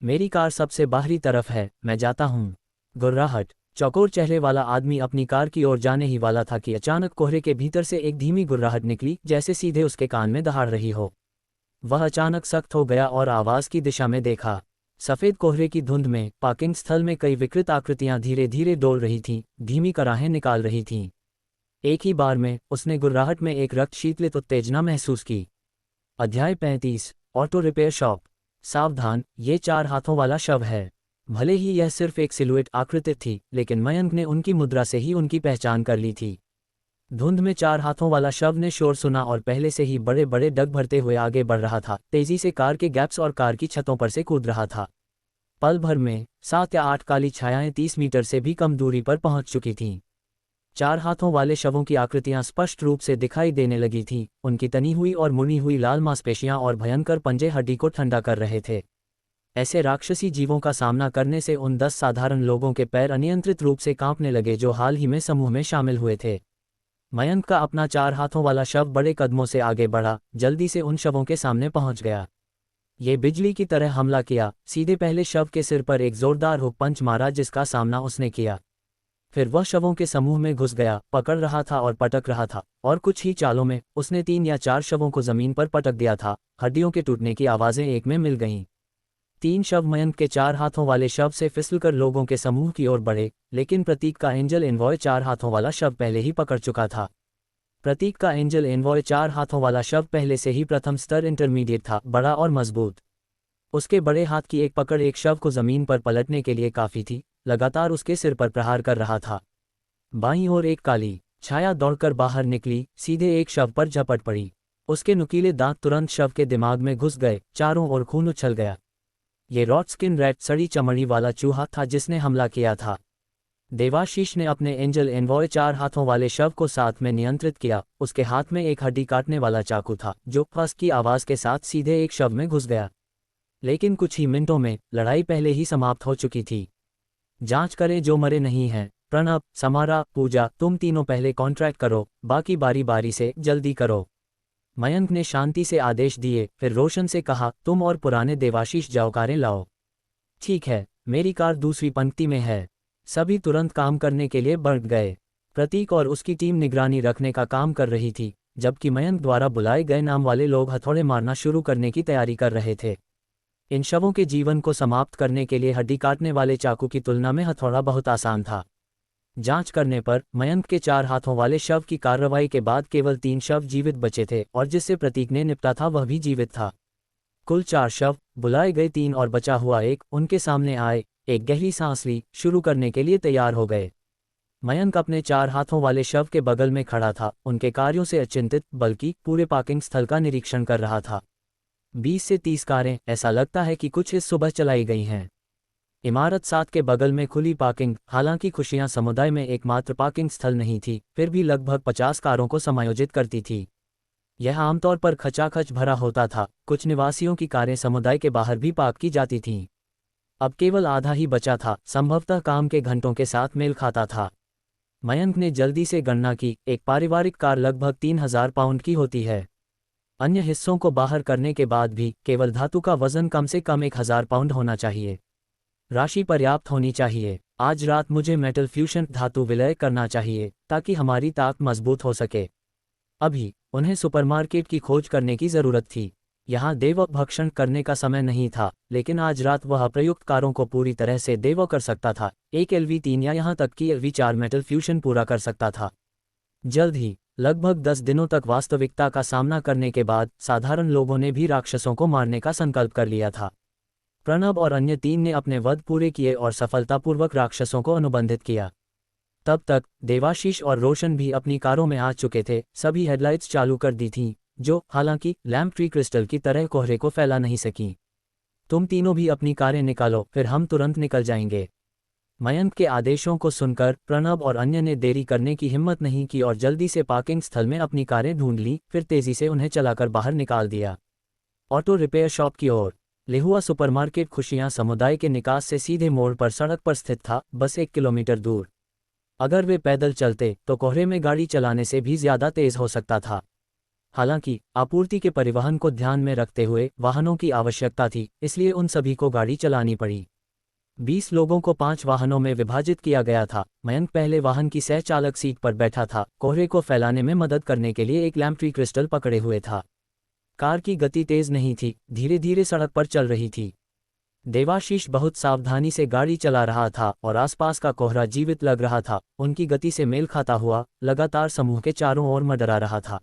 मेरी कार सबसे बाहरी तरफ है, मैं जाता हूँ। गुर्राहट। चौकोर चेहरे वाला आदमी अपनी कार की ओर जाने ही वाला था कि अचानक कोहरे के भीतर से एक धीमी गुर्राहट निकली, जैसे सीधे उसके कान में दहाड़ रही हो। वह अचानक सख्त हो गया और आवाज की दिशा में देखा। सफेद कोहरे की धुंध में पार्किंग स्थल में कई विकृत आकृतियां धीरे धीरे डोल रही थीं, धीमी कराहें निकाल रही थीं। एक ही बार में उसने गुर्राहट में एक रक्त शीतलित उत्तेजना महसूस की। अध्याय 35। Auto repair shop. सावधान, ये 4 हाथों वाला शव है। भले ही यह सिर्फ एक सिलुएट आकृति थी, लेकिन मयंक ने उनकी मुद्रा से ही उनकी पहचान कर ली थी। धुंध में 4 हाथों वाला शव ने शोर सुना और पहले से ही बड़े बड़े डग भरते हुए आगे बढ़ रहा था, तेजी से कार के गैप्स और कार की छतों पर से कूद रहा था। पल भर में 7 या 8 काली छायाएं 30 मीटर से भी कम दूरी पर पहुंच चुकी थीं। 4 हाथों वाले शवों की आकृतियां स्पष्ट रूप से दिखाई देने लगी थीं। उनकी तनी हुई और मुनी हुई लाल मांसपेशियां और भयंकर पंजे हड्डी को ठंडा कर रहे थे। ऐसे राक्षसी जीवों का सामना करने से उन 10 साधारण लोगों के पैर अनियंत्रित रूप से कांपने लगे जो हाल ही में समूह में शामिल हुए थे। मयंक का अपना 4 हाथों वाला शव बड़े कदमों से आगे बढ़ा, जल्दी से उन शवों के सामने पहुंच गया। ये बिजली की तरह हमला किया। सीधे पहले शव के सिर पर एक जोरदार हुक पंच मारा जिसका सामना उसने किया। फिर वह शवों के समूह में घुस गया, पकड़ रहा था और पटक रहा था, और कुछ ही चालों में उसने 3 या 4 शवों को जमीन पर पटक दिया था। हड्डियों के टूटने की आवाजें एक में मिल गईं। 3 शव मयंक के 4 हाथों वाले शव से फिसलकर लोगों के समूह की ओर बढ़े, लेकिन प्रतीक का एंजल एनवॉय 4 हाथों वाला शव पहले ही पकड़ चुका था। प्रतीक का एंजल एनवॉय 4 हाथों वाला शव पहले से ही प्रथम स्तर इंटरमीडिएट था, बड़ा और मजबूत। उसके बड़े हाथ की एक पकड़ एक शव को जमीन पर पलटने के लिए काफी थी, लगातार उसके सिर पर प्रहार कर रहा था। बाईं ओर एक काली छाया दौड़कर बाहर निकली, सीधे एक शव पर झपट पड़ी। उसके नुकीले दांत तुरंत शव के दिमाग में घुस गए, चारों ओर खून उछल गया। ये रॉट स्किन रैट, सड़ी चमड़ी वाला चूहा था जिसने हमला किया था। देवाशीष ने अपने एंजल एनवॉय 4 हाथों वाले शव को साथ में नियंत्रित किया। उसके हाथ में एक हड्डी काटने वाला चाकू था जो फस की आवाज के साथ सीधे एक शव में घुस गया। लेकिन कुछ ही मिनटों में लड़ाई पहले ही समाप्त हो चुकी थी। जांच करें जो मरे नहीं हैं। प्रणब, समारा, पूजा, तुम तीनों पहले कॉन्ट्रैक्ट करो, बाकी बारी बारी से, जल्दी करो। मयंक ने शांति से आदेश दिए, फिर रोशन से कहा, तुम और पुराने देवाशीष जाओ, कारें लाओ। ठीक है, मेरी कार दूसरी पंक्ति में है। सभी तुरंत काम करने के लिए बढ़ गए। प्रतीक और उसकी टीम निगरानी रखने का काम कर रही थी, जबकि मयंक द्वारा बुलाए गए नाम वाले लोग हथौड़े मारना शुरू करने की तैयारी कर रहे थे। इन शवों के जीवन को समाप्त करने के लिए हड्डी काटने वाले चाकू की तुलना में हथौड़ा बहुत आसान था। जांच करने पर मयंक के 4 हाथों वाले शव की कार्रवाई के बाद केवल 3 शव जीवित बचे थे और जिससे प्रतीक ने निपटा था वह भी जीवित था। कुल 4 शव, बुलाए गए 3 और बचा हुआ एक, उनके सामने आए, एक गहरी सांस ली, शुरू करने के लिए तैयार हो गए। मयंक अपने 4 हाथों वाले शव के बगल में खड़ा था, उनके कार्यों से अचिंतित, बल्कि पूरे पार्किंग स्थल का निरीक्षण कर रहा था। 20 से 30 कारें, ऐसा लगता है कि कुछ इस सुबह चलाई गई हैं। इमारत 7 के बगल में खुली पार्किंग। हालांकि खुशियां समुदाय में एकमात्र पार्किंग स्थल नहीं थी, फिर भी लगभग 50 कारों को समायोजित करती थी। यह आमतौर पर खचाखच भरा होता था। कुछ निवासियों की कारें समुदाय के बाहर भी पार्क की जाती थीं। अब केवल आधा ही बचा था, संभवतः काम के घंटों के साथ मेल खाता था। मयंक ने जल्दी से गणना की, एक पारिवारिक कार लगभग 3000 पाउंड की होती है। अन्य हिस्सों को बाहर करने के बाद भी केवल धातु का वजन कम से कम 1000 पाउंड होना चाहिए। राशि पर्याप्त होनी चाहिए। आज रात मुझे मेटल फ्यूशन धातु विलय करना चाहिए ताकि हमारी ताकत मजबूत हो सके। अभी उन्हें सुपरमार्केट की खोज करने की जरूरत थी। यहाँ देव भक्षण करने का समय नहीं था, लेकिन आज रात वह अप्रयुक्त कारों को पूरी तरह से देव कर सकता था। एक LV3 या यहाँ तक कि LV4 मेटल फ्यूशन पूरा कर सकता था। जल्द ही, लगभग 10 दिनों तक वास्तविकता का सामना करने के बाद साधारण लोगों ने भी राक्षसों को मारने का संकल्प कर लिया था। प्रणब और अन्य 3 ने अपने वध पूरे किए और सफलतापूर्वक राक्षसों को अनुबंधित किया। तब तक देवाशीष और रोशन भी अपनी कारों में आ चुके थे। सभी हेडलाइट्स चालू कर दी थीं, जो हालांकि लैम्प ट्री क्रिस्टल की तरह कोहरे को फैला नहीं सकीं। तुम तीनों भी अपनी कारें निकालो, फिर हम तुरंत निकल जाएंगे। मयंक के आदेशों को सुनकर प्रणब और अन्य ने देरी करने की हिम्मत नहीं की और जल्दी से पार्किंग स्थल में अपनी कारें ढूंढ ली, फिर तेजी से उन्हें चलाकर बाहर निकाल दिया। ऑटो रिपेयर शॉप की ओर। लिहुआ सुपरमार्केट खुशियां समुदाय के निकास से सीधे मोड़ पर सड़क पर स्थित था, बस 1 किलोमीटर दूर। अगर वे पैदल चलते तो कोहरे में गाड़ी चलाने से भी ज्यादा तेज हो सकता था। हालांकि आपूर्ति के परिवहन को ध्यान में रखते हुए वाहनों की आवश्यकता थी, इसलिए उन सभी को गाड़ी चलानी पड़ी। 20 लोगों को 5 वाहनों में विभाजित किया गया था। मयंक पहले वाहन की सह चालक सीट पर बैठा था, कोहरे को फैलाने में मदद करने के लिए एक लैम्प ट्री क्रिस्टल पकड़े हुए था। कार की गति तेज नहीं थी, धीरे धीरे सड़क पर चल रही थी। देवाशीष बहुत सावधानी से गाड़ी चला रहा था और आसपास का कोहरा जीवित लग रहा था। उनकी गति से मेल खाता हुआ लगातार समूह के चारों ओर मंडरा रहा था।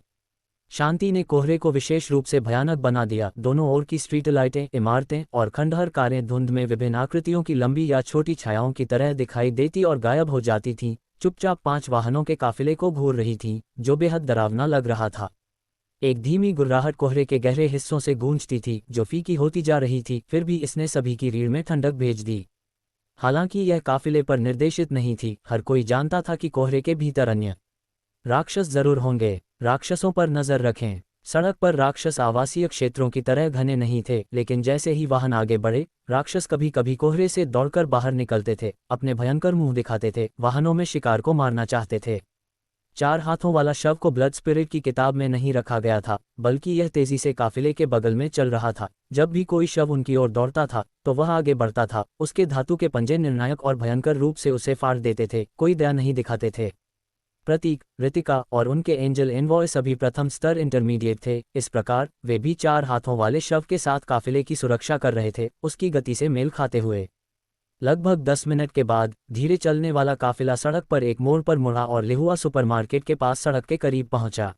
शांति ने कोहरे को विशेष रूप से भयानक बना दिया। दोनों ओर की स्ट्रीट लाइटें, इमारतें और खंडहर कारें धुंध में विभिन्न आकृतियों की लंबी या छोटी छायाओं की तरह दिखाई देती और गायब हो जाती थीं। चुपचाप 5 वाहनों के काफिले को घूर रही थीं, जो बेहद डरावना लग रहा था। एक धीमी गुर्राहट कोहरे के गहरे हिस्सों से गूंजती थी, जो फीकी होती जा रही थी, फिर भी इसने सभी की रीढ़ में ठंडक भेज दी। हालांकि यह काफिले पर निर्देशित नहीं थी, हर कोई जानता था कि कोहरे के भीतर अन्य राक्षस जरूर होंगे। राक्षसों पर नजर रखें। सड़क पर राक्षस आवासीय क्षेत्रों की तरह घने नहीं थे, लेकिन जैसे ही वाहन आगे बढ़े, राक्षस कभी कभी कोहरे से दौड़कर बाहर निकलते थे, अपने भयंकर मुंह दिखाते थे, वाहनों में शिकार को मारना चाहते थे। 4 हाथों वाला शव को ब्लड स्पिरिट की किताब में नहीं रखा गया था, बल्कि यह तेजी से काफिले के बगल में चल रहा था। जब भी कोई शव उनकी ओर दौड़ता था तो वह आगे बढ़ता था। उसके धातु के पंजे निर्णायक और भयंकर रूप से उसे फाड़ देते थे, कोई दया नहीं दिखाते थे। प्रतीक, रितिका और उनके एंजल एनवॉय सभी प्रथम स्तर इंटरमीडिएट थे। इस प्रकार वे भी 4 हाथों वाले शव के साथ काफिले की सुरक्षा कर रहे थे, उसकी गति से मेल खाते हुए। लगभग 10 मिनट के बाद धीरे चलने वाला काफिला सड़क पर एक मोड़ पर मुड़ा और लिहुआ सुपरमार्केट के पास सड़क के करीब पहुंचा।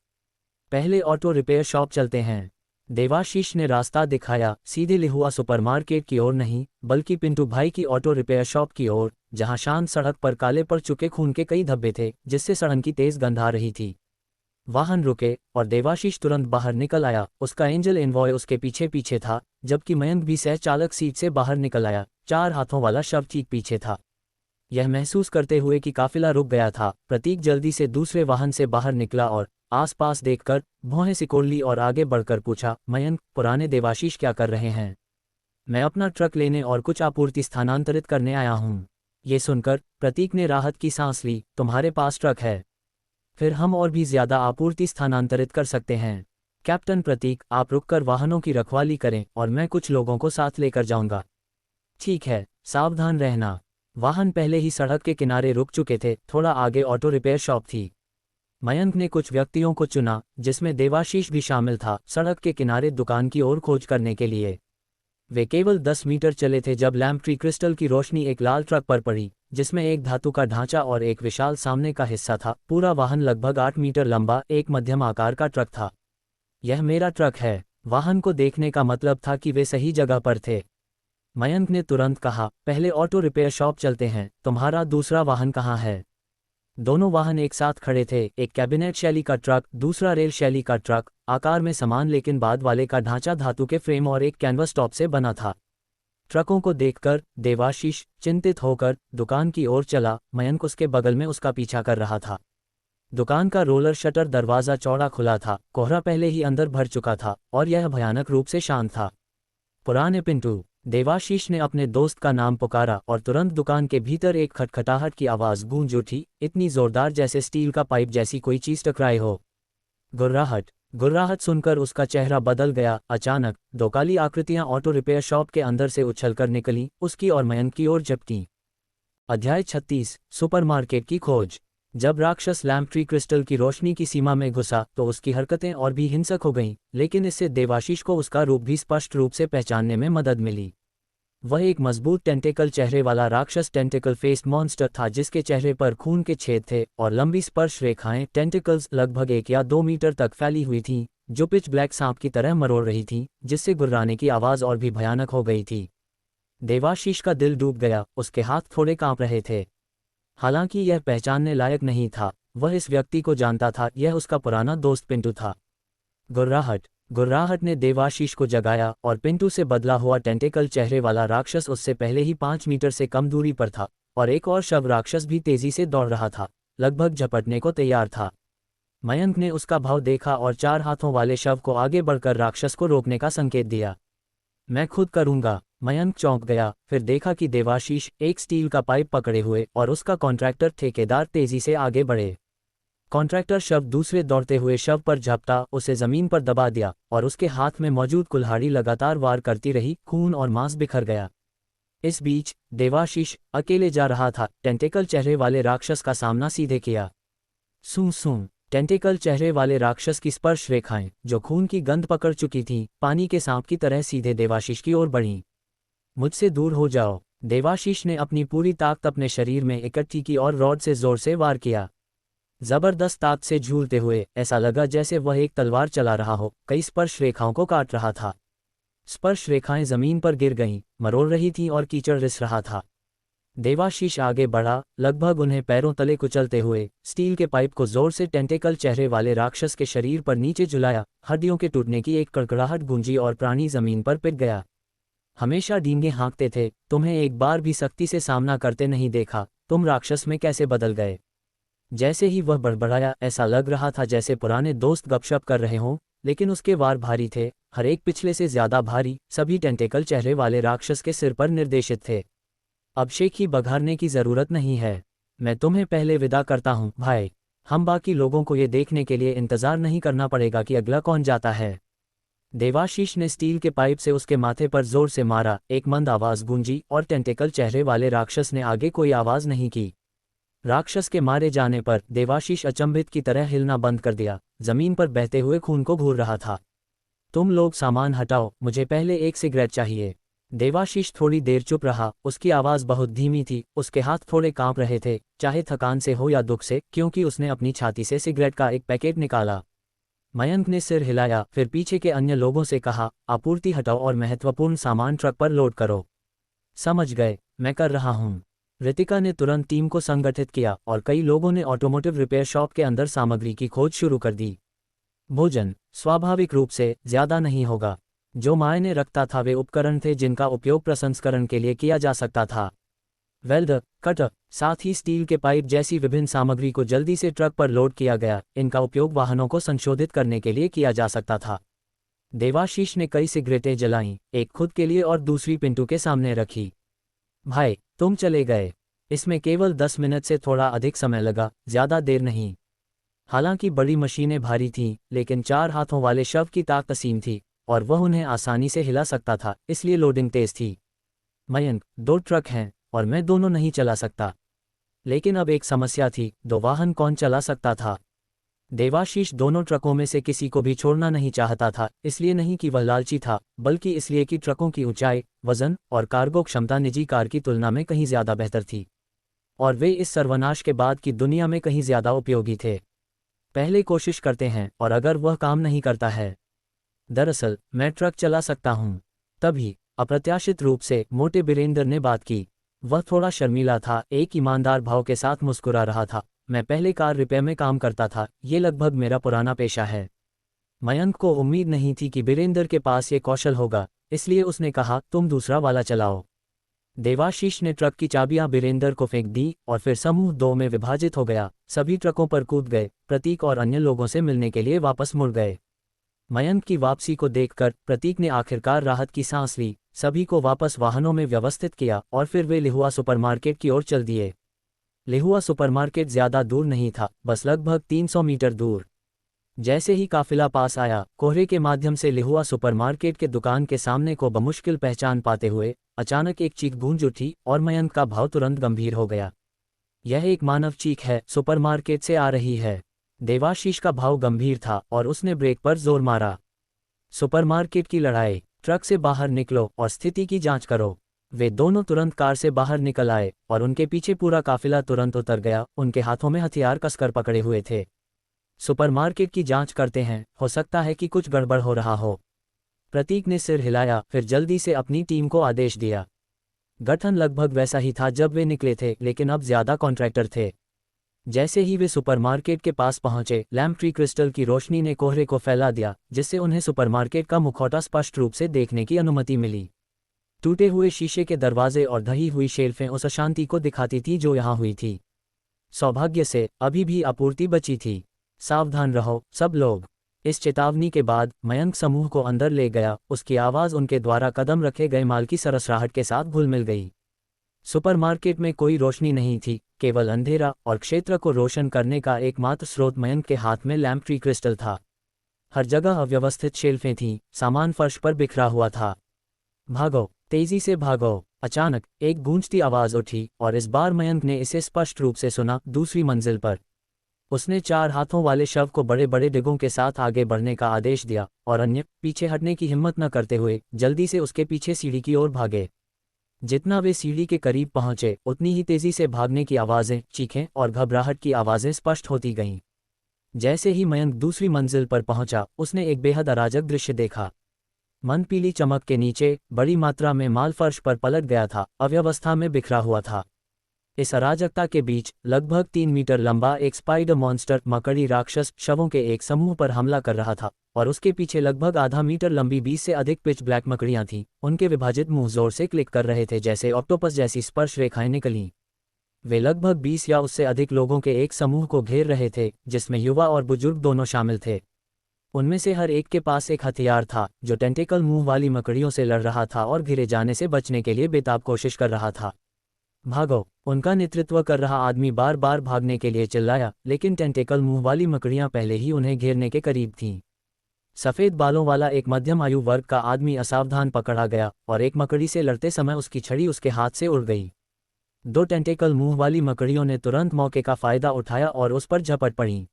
पहले ऑटो रिपेयर शॉप चलते हैं, देवाशीष ने रास्ता दिखाया। सीधे लिहुआ सुपरमार्केट की ओर नहीं, बल्कि पिंटू भाई की ऑटो रिपेयर शॉप की ओर, जहां शांत सड़क पर काले पड़ चुके खून के कई धब्बे थे, जिससे सड़न की तेज गंध आ रही थी। वाहन रुके और देवाशीष तुरंत बाहर निकल आया। उसका एंजल एनवॉय उसके पीछे पीछे था, जबकि मयंक भी सह चालक सीट से बाहर निकल आया। 4 हाथों वाला शव ठीक पीछे था। यह महसूस करते हुए कि काफिला रुक गया था, प्रतीक जल्दी से दूसरे वाहन से बाहर निकला और आसपास देखकर भौहें सिकोड़ ली और आगे बढ़कर पूछा, मयंक, पुराने देवाशीष क्या कर रहे हैं? मैं अपना ट्रक लेने और कुछ आपूर्ति स्थानांतरित करने आया हूँ। ये सुनकर प्रतीक ने राहत की सांस ली। तुम्हारे पास ट्रक है? फिर हम और भी ज्यादा आपूर्ति स्थानांतरित कर सकते हैं। कैप्टन प्रतीक, आप रुककर वाहनों की रखवाली करें और मैं कुछ लोगों को साथ लेकर जाऊंगा। ठीक है, सावधान रहना। वाहन पहले ही सड़क के किनारे रुक चुके थे। थोड़ा आगे ऑटो रिपेयर शॉप थी। मयंक ने कुछ व्यक्तियों को चुना, जिसमें देवाशीष भी शामिल था, सड़क के किनारे दुकान की ओर खोज करने के लिए। वे केवल 10 मीटर चले थे जब लैम्प ट्री क्रिस्टल की रोशनी एक लाल ट्रक पर पड़ी, जिसमें एक धातु का ढांचा और एक विशाल सामने का हिस्सा था। पूरा वाहन लगभग 8 मीटर लंबा एक मध्यम आकार का ट्रक था। यह मेरा ट्रक है। वाहन को देखने का मतलब था कि वे सही जगह पर थे। मयंक ने तुरंत कहा, पहले ऑटो रिपेयर शॉप चलते हैं। तुम्हारा दूसरा वाहन कहाँ है? दोनों वाहन एक साथ खड़े थे, एक कैबिनेट शैली का ट्रक, दूसरा रेल शैली का ट्रक, आकार में समान लेकिन बाद वाले का ढांचा धातु के फ्रेम और एक कैनवस टॉप से बना था। ट्रकों को देखकर देवाशीष चिंतित होकर दुकान की ओर चला। मयंक उसके बगल में उसका पीछा कर रहा था। दुकान का रोलर शटर दरवाजा चौड़ा खुला था। कोहरा पहले ही अंदर भर चुका था और यह भयानक रूप से शांत था। पुराने पिंटू, देवाशीष ने अपने दोस्त का नाम पुकारा और तुरंत दुकान के भीतर एक खटखटाहट की आवाज गूंज उठी, इतनी जोरदार जैसे स्टील का पाइप जैसी कोई चीज टकराई हो। गुर्राहट सुनकर उसका चेहरा बदल गया। अचानक 2 काली आकृतियां ऑटो रिपेयर शॉप के अंदर से उछलकर निकली, उसकी और मयंक की ओर झपटी। अध्याय 36, सुपरमार्केट की खोज। जब राक्षस लैम्प ट्री क्रिस्टल की रोशनी की सीमा में घुसा तो उसकी हरकतें और भी हिंसक हो गईं, लेकिन इससे देवाशीष को उसका रूप भी स्पष्ट रूप से पहचानने में मदद मिली। वह एक मजबूत टेंटेकल चेहरे वाला राक्षस टेंटेकल फेस्ड मॉन्स्टर था, जिसके चेहरे पर खून के छेद थे और लंबी स्पर्श रेखाएं, टेंटेकल्स लगभग 1 या 2 मीटर तक फैली हुई थीं, जो पिच ब्लैक सांप की तरह मरोड़ रही थीं, जिससे गुर्राने की आवाज और भी भयानक हो गई थी। देवाशीष का दिल डूब गया, उसके हाथ थोड़े कांप रहे थे। हालांकि यह पहचानने लायक नहीं था, वह इस व्यक्ति को जानता था, यह उसका पुराना दोस्त पिंटू था। गुर्राहट ने देवाशीष को जगाया और पिंटू से बदला हुआ टेंटेकल चेहरे वाला राक्षस उससे पहले ही 5 मीटर से कम दूरी पर था और एक और शव राक्षस भी तेजी से दौड़ रहा था, लगभग झपटने को तैयार था। मयंक ने उसका भाव देखा और 4 हाथों वाले शव को आगे बढ़कर राक्षस को रोकने का संकेत दिया। मैं खुद करूंगा। मयंक चौंक गया, फिर देखा कि देवाशीष एक स्टील का पाइप पकड़े हुए और उसका कॉन्ट्रैक्टर ठेकेदार तेजी से आगे बढ़े। कॉन्ट्रैक्टर शव दूसरे दौड़ते हुए शव पर झपटा, उसे जमीन पर दबा दिया और उसके हाथ में मौजूद कुल्हाड़ी लगातार वार करती रही। खून और मांस बिखर गया। इस बीच देवाशीष अकेले जा रहा था। टेंटेकल चेहरे वाले राक्षस का सामना सीधे किया। सूं टेंटेकल चेहरे वाले राक्षस की स्पर्श रेखाएं, जो खून की गंध पकड़ चुकी थीं, पानी के सांप की तरह सीधे देवाशीष की ओर बढ़ीं। मुझसे दूर हो जाओ। देवाशीष ने अपनी पूरी ताकत अपने शरीर में इकट्ठी की और रॉड से जोर से वार किया। जबरदस्त ताकत से झूलते हुए ऐसा लगा जैसे वह एक तलवार चला रहा हो, कई स्पर्श रेखाओं को काट रहा था। स्पर्श रेखाएं जमीन पर गिर गईं, मरोड़ रही थीं और कीचड़ रिस रहा था। देवाशीष आगे बढ़ा, लगभग उन्हें पैरों तले कुचलते हुए, स्टील के पाइप को जोर से टेंटेकल चेहरे वाले राक्षस के शरीर पर नीचे झुलाया। हड्डियों के टूटने की एक कड़कड़ाहट गूंजी और प्राणी जमीन पर पिट गया। हमेशा डींगे हाँकते थे, तुम्हें एक बार भी सख्ती से सामना करते नहीं देखा, तुम राक्षस में कैसे बदल गए? जैसे ही वह बड़बड़ाया, ऐसा लग रहा था जैसे पुराने दोस्त गपशप कर रहे हों, लेकिन उसके वार भारी थे, हर एक पिछले से ज्यादा भारी, सभी टेंटेकल चेहरे वाले राक्षस के सिर पर निर्देशित थे। अब शेखी बघारने की जरूरत नहीं है, मैं तुम्हें पहले विदा करता हूं भाई। हम बाकी लोगों को ये देखने के लिए इंतजार नहीं करना पड़ेगा कि अगला कौन जाता है। देवाशीष ने स्टील के पाइप से उसके माथे पर जोर से मारा। एक मंद आवाज गूंजी और टेंटेकल चेहरे वाले राक्षस ने आगे कोई आवाज नहीं की। राक्षस के मारे जाने पर देवाशीष अचंभित की तरह हिलना बंद कर दिया, जमीन पर बहते हुए खून को घूर रहा था। तुम लोग सामान हटाओ, मुझे पहले एक सिगरेट चाहिए। देवाशीष थोड़ी देर चुप रहा, उसकी आवाज बहुत धीमी थी, उसके हाथ थोड़े कांप रहे थे, चाहे थकान से हो या दुख से, क्योंकि उसने अपनी छाती से सिगरेट का एक पैकेट निकाला। मयंक ने सिर हिलाया, फिर पीछे के अन्य लोगों से कहा, आपूर्ति हटाओ और महत्वपूर्ण सामान ट्रक पर लोड करो। समझ गए, मैं कर रहा हूं। रितिका ने तुरंत टीम को संगठित किया और कई लोगों ने ऑटोमोटिव रिपेयर शॉप के अंदर सामग्री की खोज शुरू कर दी। भोजन स्वाभाविक रूप से ज़्यादा नहीं होगा। जो मायने रखता था वे उपकरण थे जिनका उपयोग प्रसंस्करण के लिए किया जा सकता था। वेल्डर, कटर, साथ ही स्टील के पाइप जैसी विभिन्न सामग्री को जल्दी से ट्रक पर लोड किया गया। इनका उपयोग वाहनों को संशोधित करने के लिए किया जा सकता था। देवाशीष ने कई सिगरेटें जलाईं, एक खुद के लिए और दूसरी पिंटू के सामने रखी। भाई, तुम चले गए। इसमें केवल 10 मिनट से थोड़ा अधिक समय लगा, ज़्यादा देर नहीं। हालांकि बड़ी मशीनें भारी थीं, लेकिन 4 हाथों वाले शव की ताकत असीम थी और वह उन्हें आसानी से हिला सकता था, इसलिए लोडिंग तेज थी। मयंक, 2 ट्रक हैं और मैं दोनों नहीं चला सकता। लेकिन अब एक समस्या थी, 2 वाहन कौन चला सकता था? देवाशीष दोनों ट्रकों में से किसी को भी छोड़ना नहीं चाहता था, इसलिए नहीं कि वह लालची था, बल्कि इसलिए कि ट्रकों की ऊंचाई, वजन और कार्गो क्षमता निजी कार की तुलना में कहीं ज़्यादा बेहतर थी और वे इस सर्वनाश के बाद की दुनिया में कहीं ज़्यादा उपयोगी थे। पहले कोशिश करते हैं और अगर वह काम नहीं करता है। दरअसल मैं ट्रक चला सकता हूँ। तभी अप्रत्याशित रूप से मोटे बीरेंद्र ने बात की। वह थोड़ा शर्मीला था, एक ईमानदार भाव के साथ मुस्कुरा रहा था। मैं पहले कार रिपेयर में काम करता था, ये लगभग मेरा पुराना पेशा है। मयंक को उम्मीद नहीं थी कि बीरेंद्र के पास ये कौशल होगा, इसलिए उसने कहा, तुम दूसरा वाला चलाओ। देवाशीष ने ट्रक की चाबियां बीरेंद्र को फेंक दी और फिर समूह 2 में विभाजित हो गया। सभी ट्रकों पर कूद गए, प्रतीक और अन्य लोगों से मिलने के लिए वापस मुड़ गए। मयंक की वापसी को देखकर प्रतीक ने आखिरकार राहत की सांस ली, सभी को वापस वाहनों में व्यवस्थित किया और फिर वे लिहुआ सुपरमार्केट की ओर चल दिए। लिहुआ सुपरमार्केट ज़्यादा दूर नहीं था, बस लगभग 300 मीटर दूर। जैसे ही काफिला पास आया, कोहरे के माध्यम से लिहुआ सुपरमार्केट के दुकान के सामने को बमुश्किल पहचान पाते हुए अचानक एक चीख गूंज उठी और मयंक का भाव तुरंत गंभीर हो गया। यह एक मानव चीख है, सुपरमार्केट से आ रही है। देवाशीष का भाव गंभीर था और उसने ब्रेक पर जोर मारा। सुपरमार्केट की लड़ाई, ट्रक से बाहर निकलो और स्थिति की जांच करो। वे दोनों तुरंत कार से बाहर निकल आए और उनके पीछे पूरा काफिला तुरंत उतर गया। उनके हाथों में हथियार कसकर पकड़े हुए थे। सुपरमार्केट की जांच करते हैं, हो सकता है कि कुछ गड़बड़ हो रहा हो। प्रतीक ने सिर हिलाया, फिर जल्दी से अपनी टीम को आदेश दिया। गठन लगभग वैसा ही था जब वे निकले थे, लेकिन अब ज़्यादा कॉन्ट्रैक्टर थे। जैसे ही वे सुपरमार्केट के पास पहुंचे, लैम्प ट्री क्रिस्टल की रोशनी ने कोहरे को फैला दिया, जिससे उन्हें सुपरमार्केट का मुखौटा स्पष्ट रूप से देखने की अनुमति मिली। टूटे हुए शीशे के दरवाजे और ढही हुई शेल्फें उस अशांति को दिखाती थी जो यहाँ हुई थी। सौभाग्य से अभी भी आपूर्ति बची थी। सावधान रहो सब लोग। इस चेतावनी के बाद मयंक समूह को अंदर ले गया। उसकी आवाज़ उनके द्वारा कदम रखे गए माल की सरसराहट के साथ घुल मिल गई। सुपरमार्केट में कोई रोशनी नहीं थी, केवल अंधेरा, और क्षेत्र को रोशन करने का एकमात्र स्रोत मयंक के हाथ में लैम्प ट्री क्रिस्टल था। हर जगह अव्यवस्थित शेल्फें थीं, सामान फर्श पर बिखरा हुआ था। भागो, तेजी से भागो। अचानक एक गूंजती आवाज़ उठी और इस बार मयंक ने इसे स्पष्ट रूप से सुना। दूसरी मंजिल पर उसने 4 हाथों वाले शव को बड़े बड़े डिगों के साथ आगे बढ़ने का आदेश दिया और अन्य पीछे हटने की हिम्मत न करते हुए जल्दी से उसके पीछे सीढ़ी की ओर भागे। जितना वे सीढ़ी के करीब पहुंचे, उतनी ही तेजी से भागने की आवाज़ें, चीखें और घबराहट की आवाज़ें स्पष्ट होती गईं। जैसे ही मयंक दूसरी मंजिल पर पहुंचा, उसने एक बेहद अराजक दृश्य देखा। मंद पीली चमक के नीचे बड़ी मात्रा में माल फर्श पर पलट गया था, अव्यवस्था में बिखरा हुआ था। इस अराजकता के बीच लगभग 3 मीटर लंबा एक स्पाइडर मॉन्स्टर मकड़ी राक्षस शवों के एक समूह पर हमला कर रहा था और उसके पीछे लगभग आधा मीटर लंबी 20 से अधिक पिच ब्लैक मकड़ियां थीं। उनके विभाजित मुंह जोर से क्लिक कर रहे थे, जैसे ऑक्टोपस जैसी स्पर्श रेखाएं निकलीं। वे लगभग 20 या उससे अधिक लोगों के एक समूह को घेर रहे थे, जिसमें युवा और बुजुर्ग दोनों शामिल थे। उनमें से हर एक के पास एक हथियार था जो टेंटेकल मुंह वाली मकड़ियों से लड़ रहा था और घिरे जाने से बचने के लिए बेताब कोशिश कर रहा था। भागो, उनका नेतृत्व कर रहा आदमी बार बार भागने के लिए चिल्लाया, लेकिन टेंटेकल मुंह वाली मकड़ियां पहले ही उन्हें घेरने के करीब थीं। सफ़ेद बालों वाला एक मध्यम आयु वर्ग का आदमी असावधान पकड़ा गया और एक मकड़ी से लड़ते समय उसकी छड़ी उसके हाथ से उड़ गई। 2 टेंटेकल मुंह वाली मकड़ियों ने तुरंत मौके का फायदा उठाया और उस पर झपट पड़ीं।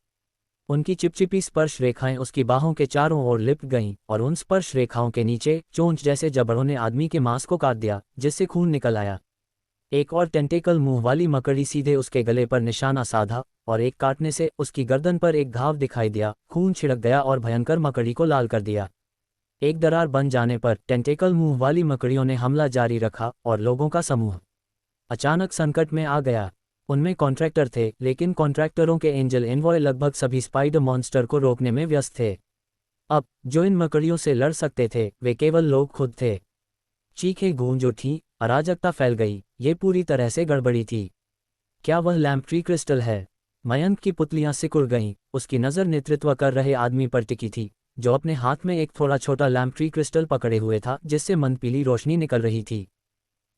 उनकी चिपचिपी स्पर्श रेखाएं उसकी बाहों के चारों ओर लिपट गईं और उन स्पर्श रेखाओं के नीचे चोंच जैसे जबड़ों ने आदमी के मांस को काट दिया, जिससे खून निकल आया। एक और टेंटेकल मुंह वाली मकड़ी सीधे उसके गले पर निशाना साधा और एक काटने से उसकी गर्दन पर एक घाव दिखाई दिया। खून छिड़क गया और भयंकर मकड़ी को लाल कर दिया। एक दरार बन जाने पर टेंटेकल मुंह वाली मकड़ियों ने हमला जारी रखा और लोगों का समूह अचानक संकट में आ गया। उनमें कॉन्ट्रैक्टर थे, लेकिन कॉन्ट्रैक्टरों के एंजल एनवॉय लगभग सभी स्पाइडर मॉन्स्टर को रोकने में व्यस्त थे। अब जो इन मकड़ियों से लड़ सकते थे वे केवल लोग खुद थे। चीखें गूंज उठी, अराजकता फैल गई, ये पूरी तरह से गड़बड़ी थी। क्या वह लैम्प ट्री क्रिस्टल है? मयंक की पुतलियां सिकुड़ गईं, उसकी नज़र नेतृत्व कर रहे आदमी पर टिकी थी, जो अपने हाथ में एक थोड़ा छोटा लैम्प ट्री क्रिस्टल पकड़े हुए था, जिससे मंदपीली रोशनी निकल रही थी।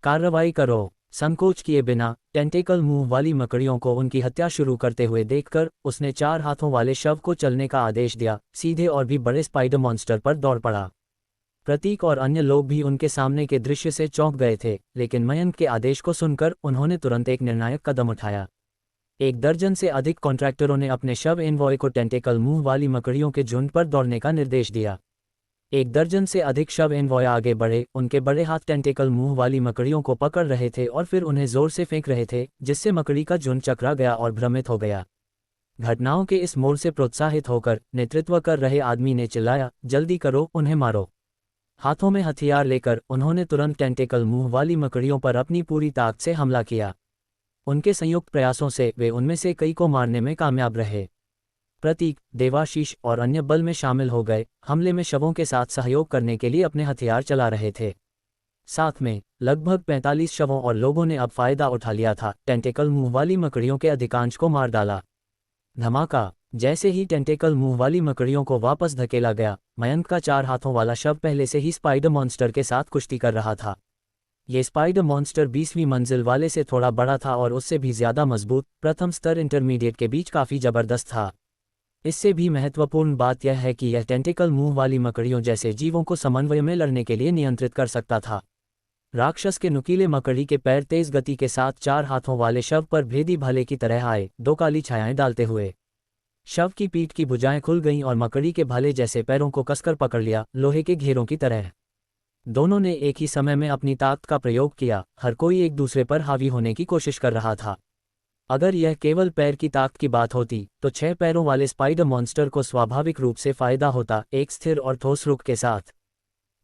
कार्रवाई करो। संकोच किए बिना टेंटेकल मुंह वाली मकड़ियों को उनकी हत्या शुरू करते हुए देखकर उसने 4 हाथों वाले शव को चलने का आदेश दिया, सीधे और भी बड़े स्पाइडर मॉन्स्टर पर दौड़ पड़ा। प्रतीक और अन्य लोग भी उनके सामने के दृश्य से चौंक गए थे, लेकिन मयंक के आदेश को सुनकर उन्होंने तुरंत एक निर्णायक कदम उठाया। 1 दर्जन से अधिक कॉन्ट्रैक्टरों ने अपने शव एनवॉय को टेंटेकल मुंह वाली मकड़ियों के झुंड पर दौड़ने का निर्देश दिया। 1 दर्जन से अधिक शव एनवॉय आगे बढ़े, उनके बड़े हाथ टेंटेकल मुंह वाली मकड़ियों को पकड़ रहे थे और फिर उन्हें जोर से फेंक रहे थे, जिससे मकड़ी का झुंड चकरा गया और भ्रमित हो गया। घटनाओं के इस मोड़ से प्रोत्साहित होकर नेतृत्व कर रहे आदमी ने चिल्लाया, जल्दी करो, उन्हें मारो। हाथों में हथियार लेकर उन्होंने तुरंत टेंटेकल मुंह वाली मकड़ियों पर अपनी पूरी ताकत से हमला किया। उनके संयुक्त प्रयासों से वे उनमें से कई को मारने में कामयाब रहे। प्रतीक, देवाशीष और अन्य बल में शामिल हो गए, हमले में शवों के साथ सहयोग करने के लिए अपने हथियार चला रहे थे। साथ में लगभग 45 शवों और लोगों ने अब फायदा उठा लिया था, टेंटेकल मुंह वाली मकड़ियों के अधिकांश को मार डाला। धमाका। जैसे ही टेंटेकल मुंह वाली मकड़ियों को वापस धकेला गया, मयंक का 4 हाथों वाला शव पहले से ही स्पाइडर मॉन्स्टर के साथ कुश्ती कर रहा था। ये स्पाइडर मॉन्स्टर 20वीं मंजिल वाले से थोड़ा बड़ा था और उससे भी ज्यादा मजबूत, प्रथम स्तर इंटरमीडिएट के बीच काफी जबरदस्त था। इससे भी महत्वपूर्ण बात यह है कि यह टेंटेकल मुंह वाली मकड़ियों जैसे जीवों को समन्वय में लड़ने के लिए नियंत्रित कर सकता था। राक्षस के नुकीले मकड़ी के पैर तेज गति के साथ 4 हाथों वाले शव पर भेदी भाले की तरह आए, 2 काली छायाएं डालते हुए। शव की पीठ की भुजाएं खुल गईं और मकड़ी के भाले जैसे पैरों को कसकर पकड़ लिया, लोहे के घेरों की तरह। दोनों ने एक ही समय में अपनी ताकत का प्रयोग किया, हर कोई एक दूसरे पर हावी होने की कोशिश कर रहा था। अगर यह केवल पैर की ताकत की बात होती तो 6 पैरों वाले स्पाइडर मॉन्स्टर को स्वाभाविक रूप से फायदा होता, एक स्थिर और ठोस रुख के साथ।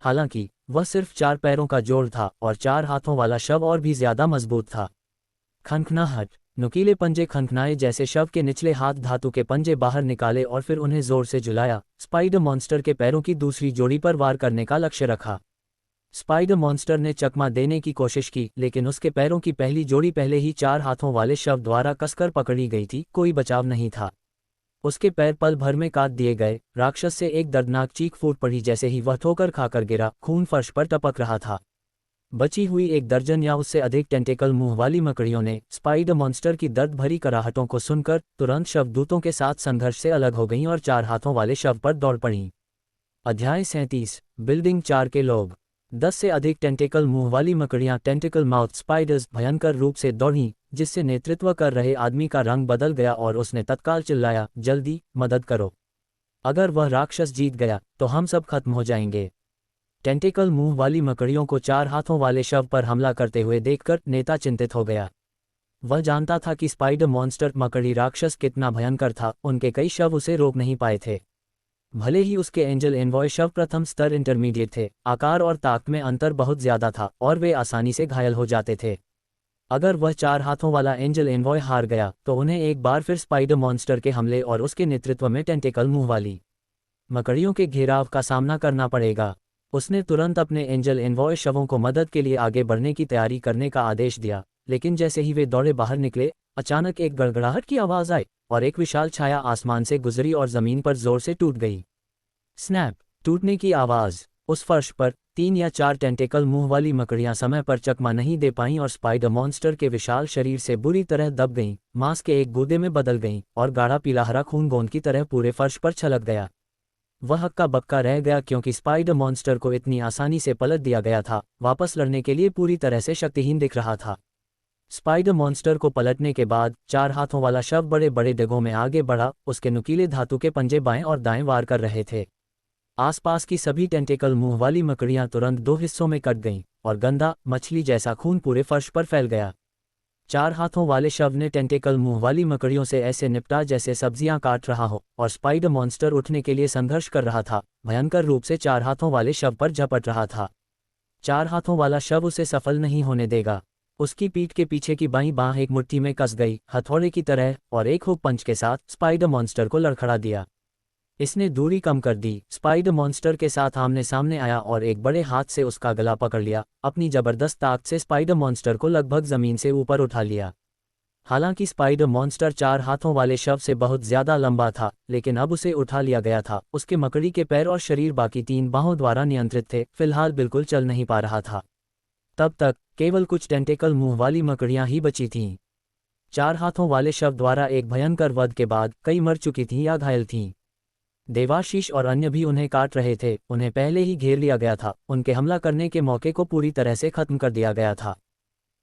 हालांकि वह सिर्फ 4 पैरों का जोड़ था और 4 हाथों वाला शव और भी ज्यादा मजबूत था। खनखनाहट। नुकीले पंजे खनखनाए जैसे शव के निचले हाथ धातु के पंजे बाहर निकाले और फिर उन्हें जोर से झुलाया। स्पाइडर मॉन्स्टर के पैरों की दूसरी जोड़ी पर वार करने का लक्ष्य रखा। स्पाइडर मॉन्स्टर ने चकमा देने की कोशिश की, लेकिन उसके पैरों की पहली जोड़ी पहले ही 4 हाथों वाले शव द्वारा कसकर पकड़ी गई थी, कोई बचाव नहीं था। उसके पैर पल भर में काट दिए गए। राक्षस से एक दर्दनाक चीख फूट पड़ी जैसे ही वह ठोकर खाकर गिरा, खून फर्श पर टपक रहा था। बची हुई 1 दर्जन या उससे अधिक टेंटेकल मुंह वाली मकड़ियों ने स्पाइडर मॉन्स्टर की दर्द भरी कराहटों को सुनकर तुरंत शवदूतों के साथ संघर्ष से अलग हो गईं और 4 हाथों वाले शव पर दौड़ पड़ीं। अध्याय 37। बिल्डिंग 4 के लोग। 10 से अधिक टेंटेकल मुंह वाली मकड़ियां टेंटेकल माउथ स्पाइडर्स भयंकर रूप से दौड़ीं, जिससे नेतृत्व कर रहे आदमी का रंग बदल गया और उसने तत्काल चिल्लाया, जल्दी मदद करो। अगर वह राक्षस जीत गया तो हम सब खत्म हो जाएंगे। टेंटेकल मुंह वाली मकड़ियों को 4 हाथों वाले शव पर हमला करते हुए देखकर नेता चिंतित हो गया। वह जानता था कि स्पाइडर मॉन्स्टर मकड़ी राक्षस कितना भयंकर था, उनके कई शव उसे रोक नहीं पाए थे। भले ही उसके एंजल एनवॉय शव प्रथम स्तर इंटरमीडिएट थे, आकार और ताकत में अंतर बहुत ज्यादा था और वे आसानी से घायल हो जाते थे। अगर वह 4 हाथों वाला एंजल एनवॉय हार गया तो उन्हें एक बार फिर स्पाइडर मॉन्स्टर के हमले और उसके नेतृत्व में टेंटेकल मुंह वाली मकड़ियों के घेराव का सामना करना पड़ेगा। उसने तुरंत अपने एंजल एनवॉय शवों को मदद के लिए आगे बढ़ने की तैयारी करने का आदेश दिया, लेकिन जैसे ही वे दौड़े बाहर निकले, अचानक एक गड़गड़ाहट की आवाज आई और एक विशाल छाया आसमान से गुजरी और जमीन पर जोर से टूट गई। स्नैप। टूटने की आवाज। उस फर्श पर 3 या 4 टेंटेकल मुंह वाली मकड़ियां समय पर चकमा नहीं दे पाईं और स्पाइडर मॉन्स्टर के विशाल शरीर से बुरी तरह दब गईं, मांस के एक गूदे में बदल गईं और गाढ़ा पीला हरा खून गोंद की तरह पूरे फर्श पर छलक गया। वह हक्का बक्का रह गया क्योंकि स्पाइडर मॉन्स्टर को इतनी आसानी से पलट दिया गया था, वापस लड़ने के लिए पूरी तरह से शक्तिहीन दिख रहा था। स्पाइडर मॉन्स्टर को पलटने के बाद 4 हाथों वाला शव बड़े बड़े डिगों में आगे बढ़ा, उसके नुकीले धातु के पंजे बाएं और दाएं वार कर रहे थे। आसपास की सभी टेंटेकल मुंह वाली मकड़ियां तुरंत 2 हिस्सों में कट गईं और गंदा मछली जैसा खून पूरे फर्श पर फैल गया। 4 हाथों वाले शव ने टेंटेकल मुंह वाली मकड़ियों से ऐसे निपटा जैसे सब्जियां काट रहा हो, और स्पाइडर मॉन्स्टर उठने के लिए संघर्ष कर रहा था, भयंकर रूप से 4 हाथों वाले शव पर झपट रहा था। 4 हाथों वाला शव उसे सफल नहीं होने देगा। उसकी पीठ के पीछे की बाईं बांह एक मुट्ठी में कस गई हथौड़े की तरह और एक हुक पंच के साथ स्पाइडर मॉन्स्टर को लड़खड़ा दिया। इसने दूरी कम कर दी, स्पाइडर मॉन्स्टर के साथ आमने सामने आया और एक बड़े हाथ से उसका गला पकड़ लिया। अपनी जबरदस्त ताकत से स्पाइडर मॉन्स्टर को लगभग जमीन से ऊपर उठा लिया। हालांकि स्पाइडर मॉन्स्टर 4 हाथों वाले शव से बहुत ज्यादा लंबा था, लेकिन अब उसे उठा लिया गया था। उसके मकड़ी के पैर और शरीर बाकी 3 बाहों द्वारा नियंत्रित थे, फिलहाल बिल्कुल चल नहीं पा रहा था। तब तक केवल कुछ टेंटेकल मुंह वाली मकड़ियां ही बची थीं। 4 हाथों वाले शव द्वारा एक भयंकर वध के बाद कई मर चुकी थीं या घायल थीं। देवाशीष और अन्य भी उन्हें काट रहे थे, उन्हें पहले ही घेर लिया गया था, उनके हमला करने के मौके को पूरी तरह से खत्म कर दिया गया था।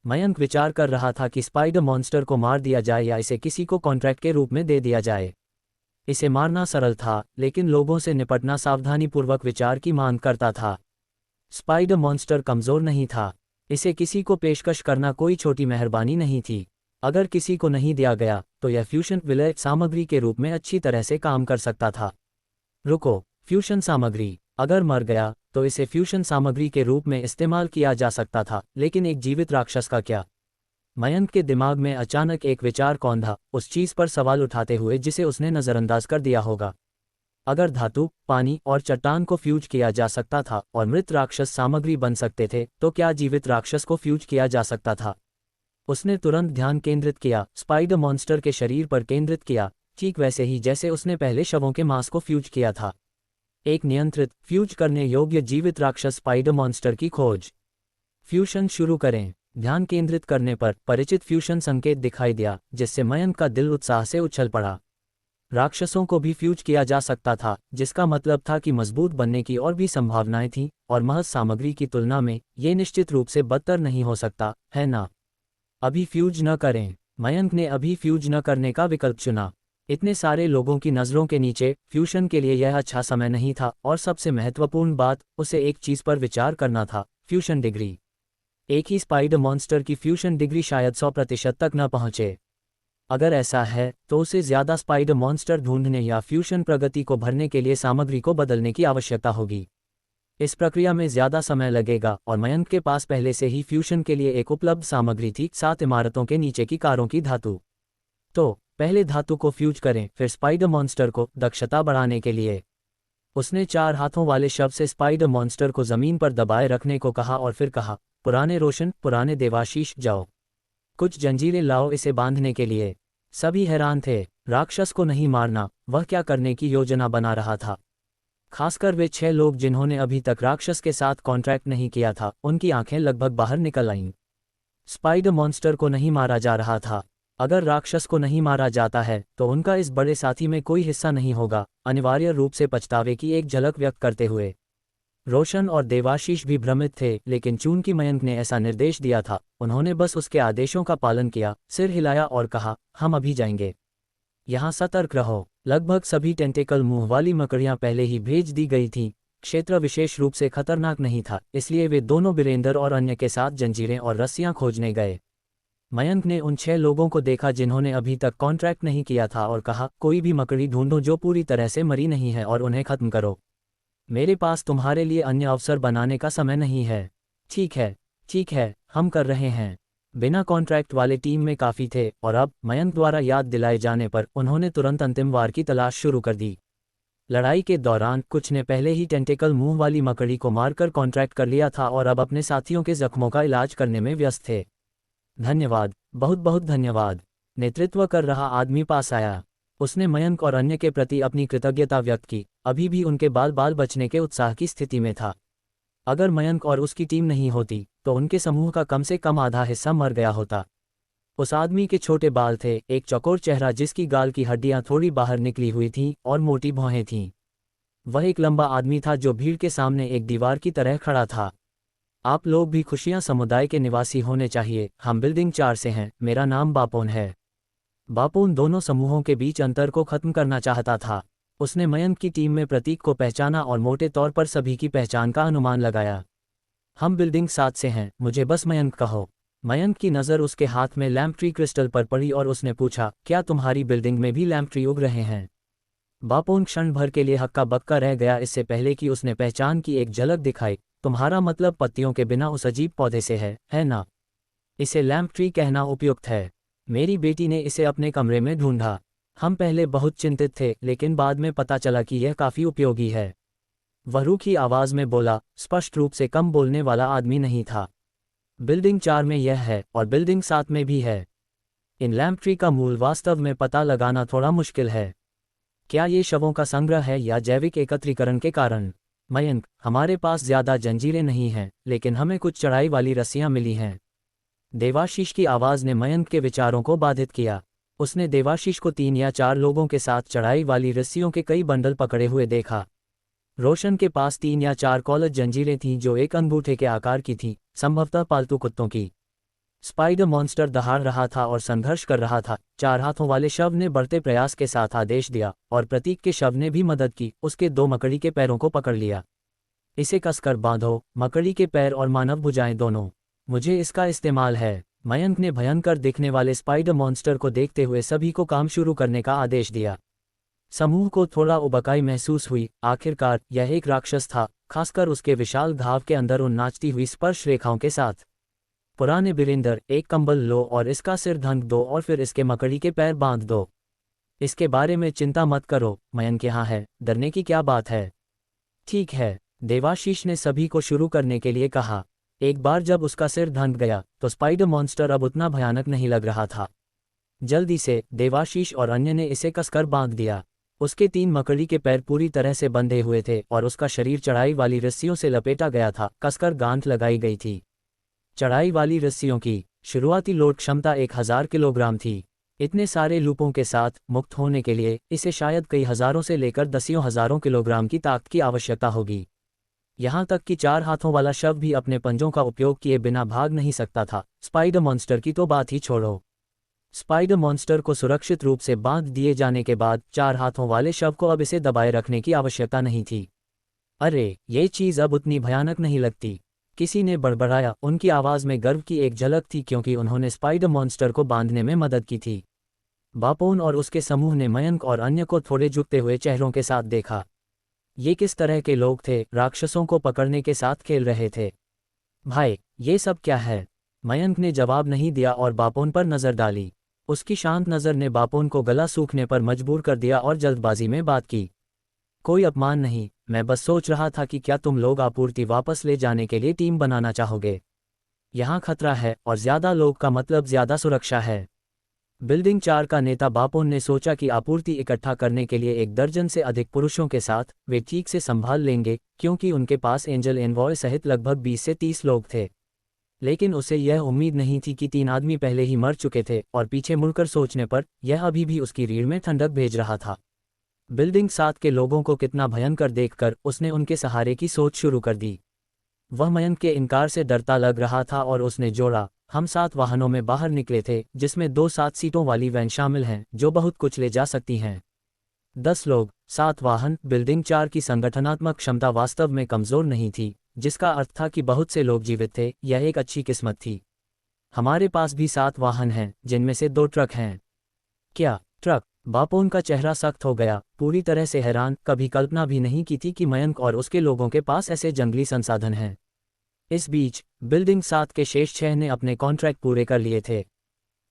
मयंक विचार कर रहा था कि स्पाइडर मॉन्स्टर को मार दिया जाए या इसे किसी को कॉन्ट्रैक्ट के रूप में दे दिया जाए। इसे मारना सरल था, लेकिन लोगों से निपटना सावधानीपूर्वक विचार की मांग करता था। स्पाइडर मॉन्स्टर कमज़ोर नहीं था, इसे किसी को पेशकश करना कोई छोटी मेहरबानी नहीं थी। अगर किसी को नहीं दिया गया तो यह फ्यूशन विलय सामग्री के रूप में अच्छी तरह से काम कर सकता था। रुको, फ्यूशन सामग्री? अगर मर गया तो इसे फ्यूशन सामग्री के रूप में इस्तेमाल किया जा सकता था, लेकिन एक जीवित राक्षस का क्या? मयंक के दिमाग में अचानक एक विचार कौंधा, उस चीज पर सवाल उठाते हुए जिसे उसने नज़रअंदाज कर दिया होगा। अगर धातु, पानी और चट्टान को फ्यूज किया जा सकता था और मृत राक्षस सामग्री बन सकते थे, तो क्या जीवित राक्षस को फ्यूज किया जा सकता था? उसने तुरंत ध्यान केंद्रित किया, स्पाइडर मॉन्स्टर के शरीर पर केंद्रित किया, ठीक वैसे ही जैसे उसने पहले शवों के मांस को फ्यूज किया था। एक नियंत्रित, फ्यूज करने योग्य जीवित राक्षस स्पाइडर मॉन्स्टर की खोज। फ्यूशन शुरू करें। ध्यान केंद्रित करने पर परिचित फ्यूशन संकेत दिखाई दिया, जिससे मयंक का दिल उत्साह से उछल पड़ा। राक्षसों को भी फ्यूज किया जा सकता था, जिसका मतलब था कि मजबूत बनने की और भी संभावनाएं थीं, और महज सामग्री की तुलना में ये निश्चित रूप से बदतर नहीं हो सकता, है ना? अभी फ्यूज न करें। मयंक ने अभी फ्यूज न करने का विकल्प चुना। इतने सारे लोगों की नज़रों के नीचे फ्यूशन के लिए यह अच्छा समय नहीं था, और सबसे महत्वपूर्ण बात, उसे एक चीज़ पर विचार करना था, फ्यूशन डिग्री। एक ही स्पाइडर मॉन्स्टर की फ्यूशन डिग्री शायद 100% तक न पहुंचे। अगर ऐसा है तो उसे ज़्यादा स्पाइडर मॉन्स्टर ढूंढने या फ्यूशन प्रगति को भरने के लिए सामग्री को बदलने की आवश्यकता होगी। इस प्रक्रिया में ज़्यादा समय लगेगा, और मयंक के पास पहले से ही फ्यूशन के लिए एक उपलब्ध सामग्री थी, 7 इमारतों के नीचे की कारों की धातु। तो पहले धातु को फ्यूज करें, फिर स्पाइडर मॉन्स्टर को दक्षता बढ़ाने के लिए। उसने 4 हाथों वाले शव से स्पाइडर मॉन्स्टर को जमीन पर दबाए रखने को कहा और फिर कहा, पुराने रोशन, पुराने देवाशीष, जाओ, कुछ जंजीरें लाओ इसे बांधने के लिए। सभी हैरान थे, राक्षस को नहीं मारना, वह क्या करने की योजना बना रहा था? खासकर वे 6 लोग जिन्होंने अभी तक राक्षस के साथ कॉन्ट्रैक्ट नहीं किया था, उनकी आंखें लगभग बाहर निकल आईं। स्पाइडर मॉन्स्टर को नहीं मारा जा रहा था। अगर राक्षस को नहीं मारा जाता है तो उनका इस बड़े साथी में कोई हिस्सा नहीं होगा, अनिवार्य रूप से पछतावे की एक झलक व्यक्त करते हुए। रोशन और देवाशीष भी भ्रमित थे, लेकिन चूंकि मयंक ने ऐसा निर्देश दिया था, उन्होंने बस उसके आदेशों का पालन किया, सिर हिलाया और कहा, हम अभी जाएंगे। यहाँ सतर्क रहो। लगभग सभी टेंटेकल मुंह वाली मकड़ियां पहले ही भेज दी गई थीं। क्षेत्र विशेष रूप से खतरनाक नहीं था, इसलिए वे दोनों बीरेंदर और अन्य के साथ जंजीरें और रस्सियां खोजने गए। मयंक ने उन 6 लोगों को देखा जिन्होंने अभी तक कॉन्ट्रैक्ट नहीं किया था और कहा, कोई भी मकड़ी ढूंढो जो पूरी तरह से मरी नहीं है और उन्हें खत्म करो। मेरे पास तुम्हारे लिए अन्य अवसर बनाने का समय नहीं है। ठीक है, ठीक है, हम कर रहे हैं। बिना कॉन्ट्रैक्ट वाले टीम में काफ़ी थे, और अब मयंक द्वारा याद दिलाए जाने पर उन्होंने तुरंत अंतिम वार की तलाश शुरू कर दी। लड़ाई के दौरान कुछ ने पहले ही टेंटेकल मुंह वाली मकड़ी को मारकर कॉन्ट्रैक्ट कर लिया था और अब अपने साथियों के जख्मों का इलाज करने में व्यस्त थे। धन्यवाद, बहुत बहुत धन्यवाद। नेतृत्व कर रहा आदमी पास आया। उसने मयंक और अन्य के प्रति अपनी कृतज्ञता व्यक्त की, अभी भी उनके बाल बाल बचने के उत्साह की स्थिति में था। अगर मयंक और उसकी टीम नहीं होती तो उनके समूह का कम से कम आधा हिस्सा मर गया होता। उस आदमी के छोटे बाल थे, एक चौकोर चेहरा जिसकी गाल की हड्डियां थोड़ी बाहर निकली हुई थीं और मोटी भौहें थीं। वह एक लंबा आदमी था जो भीड़ के सामने एक दीवार की तरह खड़ा था। आप लोग भी खुशियां समुदाय के निवासी होने चाहिए। हम बिल्डिंग 4 से हैं, मेरा नाम बापोन है। बापोन दोनों समूहों के बीच अंतर को खत्म करना चाहता था। उसने मयंक की टीम में प्रतीक को पहचाना और मोटे तौर पर सभी की पहचान का अनुमान लगाया। हम बिल्डिंग 7 से हैं, मुझे बस मयंक कहो। मयंक की नज़र उसके हाथ में लैम्प ट्री क्रिस्टल पर पड़ी और उसने पूछा, क्या तुम्हारी बिल्डिंग में भी लैम्प ट्री उग रहे हैं? बापोन क्षण भर के लिए हक्का बक्का रह गया, इससे पहले कि उसने पहचान की एक झलक दिखाई। तुम्हारा मतलब पत्तियों के बिना उस अजीब पौधे से है ना? इसे लैम्प ट्री कहना उपयुक्त है। मेरी बेटी ने इसे अपने कमरे में ढूंढा। हम पहले बहुत चिंतित थे, लेकिन बाद में पता चला कि यह काफ़ी उपयोगी है। वह रूखी आवाज़ में बोला, स्पष्ट रूप से कम बोलने वाला आदमी नहीं था। बिल्डिंग 4 में यह है और बिल्डिंग 7 में भी है। इन लैम्प ट्री का मूल वास्तव में पता लगाना थोड़ा मुश्किल है। क्या ये शवों का संग्रह है या जैविक एकत्रीकरण के कारण? मयंक, हमारे पास ज़्यादा जंजीरें नहीं हैं, लेकिन हमें कुछ चढ़ाई वाली रस्सियां मिली हैं। देवाशीष की आवाज़ ने मयंक के विचारों को बाधित किया। उसने देवाशीष को 3 या 4 लोगों के साथ चढ़ाई वाली रस्सियों के कई बंडल पकड़े हुए देखा। रोशन के पास 3 या 4 कॉलर जंजीरें थीं जो एक अंगूठे के आकार की थीं, संभवतः पालतू कुत्तों की। स्पाइडर मॉन्स्टर दहाड़ रहा था और संघर्ष कर रहा था। 4 हाथों वाले शव ने बढ़ते प्रयास के साथ आदेश दिया और प्रतीक के शव ने भी मदद की। उसके 2 मकड़ी के पैरों को पकड़ लिया। इसे कसकर बांधो, मकड़ी के पैर और मानव भुजाएं दोनों। मुझे इसका इस्तेमाल है। मयंक ने भयंकर दिखने वाले स्पाइडर मॉन्स्टर को देखते हुए सभी को काम शुरू करने का आदेश दिया। समूह को थोड़ा उबकाई महसूस हुई। आखिरकार यह एक राक्षस था, खासकर उसके विशाल घाव के अंदर उन नाचती हुई स्पर्श रेखाओं के साथ। पुराने बिरेंदर, एक कंबल लो और इसका सिर ढक दो और फिर इसके मकड़ी के पैर बांध दो। इसके बारे में चिंता मत करो, मयंक यहाँ है, डरने की क्या बात है। ठीक है, देवाशीष ने सभी को शुरू करने के लिए कहा। एक बार जब उसका सिर ढक गया तो स्पाइडर मॉन्स्टर अब उतना भयानक नहीं लग रहा था। जल्दी से देवाशीष और अन्य ने इसे कसकर बांध दिया। उसके 3 मकड़ी के पैर पूरी तरह से बंधे हुए थे और उसका शरीर चढ़ाई वाली रस्सियों से लपेटा गया था, कसकर गांठ लगाई गई थी। चढ़ाई वाली रस्सियों की शुरुआती लोड क्षमता 1000 किलोग्राम थी। इतने सारे लूपों के साथ मुक्त होने के लिए इसे शायद कई हज़ारों से लेकर दसियों हज़ारों किलोग्राम की ताकत की आवश्यकता होगी। यहाँ तक कि 4 हाथों वाला शव भी अपने पंजों का उपयोग किए बिना भाग नहीं सकता था। स्पाइडर मॉन्स्टर की तो बात ही छोड़ो। स्पाइडर मॉन्स्टर को सुरक्षित रूप से बांध दिए जाने के बाद 4 हाथों वाले शव को अब इसे दबाए रखने की आवश्यकता नहीं थी। अरे, ये चीज़ अब उतनी भयानक नहीं लगती, किसी ने बड़बड़ाया। उनकी आवाज़ में गर्व की एक झलक थी क्योंकि उन्होंने स्पाइडर मॉन्स्टर को बांधने में मदद की थी। बापोन और उसके समूह ने मयंक और अन्य को थोड़े झुकते हुए चेहरों के साथ देखा। ये किस तरह के लोग थे? राक्षसों को पकड़ने के साथ खेल रहे थे। भाई, ये सब क्या है? मयंक ने जवाब नहीं दिया और बापोन पर नज़र डाली। उसकी शांत नज़र ने बापोन को गला सूखने पर मजबूर कर दिया और जल्दबाजी में बात की। कोई अपमान नहीं, मैं बस सोच रहा था कि क्या तुम लोग आपूर्ति वापस ले जाने के लिए टीम बनाना चाहोगे। यहाँ खतरा है और ज़्यादा लोग का मतलब ज़्यादा सुरक्षा है। बिल्डिंग 4 का नेता बापोन ने सोचा कि आपूर्ति इकट्ठा करने के लिए 1 दर्जन से अधिक पुरुषों के साथ वे ठीक से संभाल लेंगे, क्योंकि उनके पास एंजल एनवॉय सहित लगभग 20 से 30 लोग थे। लेकिन उसे यह उम्मीद नहीं थी कि 3 आदमी पहले ही मर चुके थे और पीछे मुड़कर सोचने पर यह अभी भी उसकी रीढ़ में ठंडक भेज रहा था। बिल्डिंग 7 के लोगों को कितना भयंकर देखकर उसने उनके सहारे की सोच शुरू कर दी। वह मयंक के इनकार से डरता लग रहा था और उसने जोड़ा, हम 7 वाहनों में बाहर निकले थे, जिसमें 2 7 सीटों वाली वैन शामिल हैं जो बहुत कुछ ले जा सकती हैं। 10 लोग, 7 वाहन। बिल्डिंग 4 की संगठनात्मक क्षमता वास्तव में कमज़ोर नहीं थी, जिसका अर्थ था कि बहुत से लोग जीवित थे। यह एक अच्छी किस्मत थी। हमारे पास भी 7 वाहन हैं, जिनमें से 2 ट्रक हैं। क्या ट्रक? बापोन का चेहरा सख्त हो गया, पूरी तरह से हैरान। कभी कल्पना भी नहीं की थी कि मयंक और उसके लोगों के पास ऐसे जंगली संसाधन हैं। इस बीच बिल्डिंग 7 के शेष 6 ने अपने कॉन्ट्रैक्ट पूरे कर लिए थे।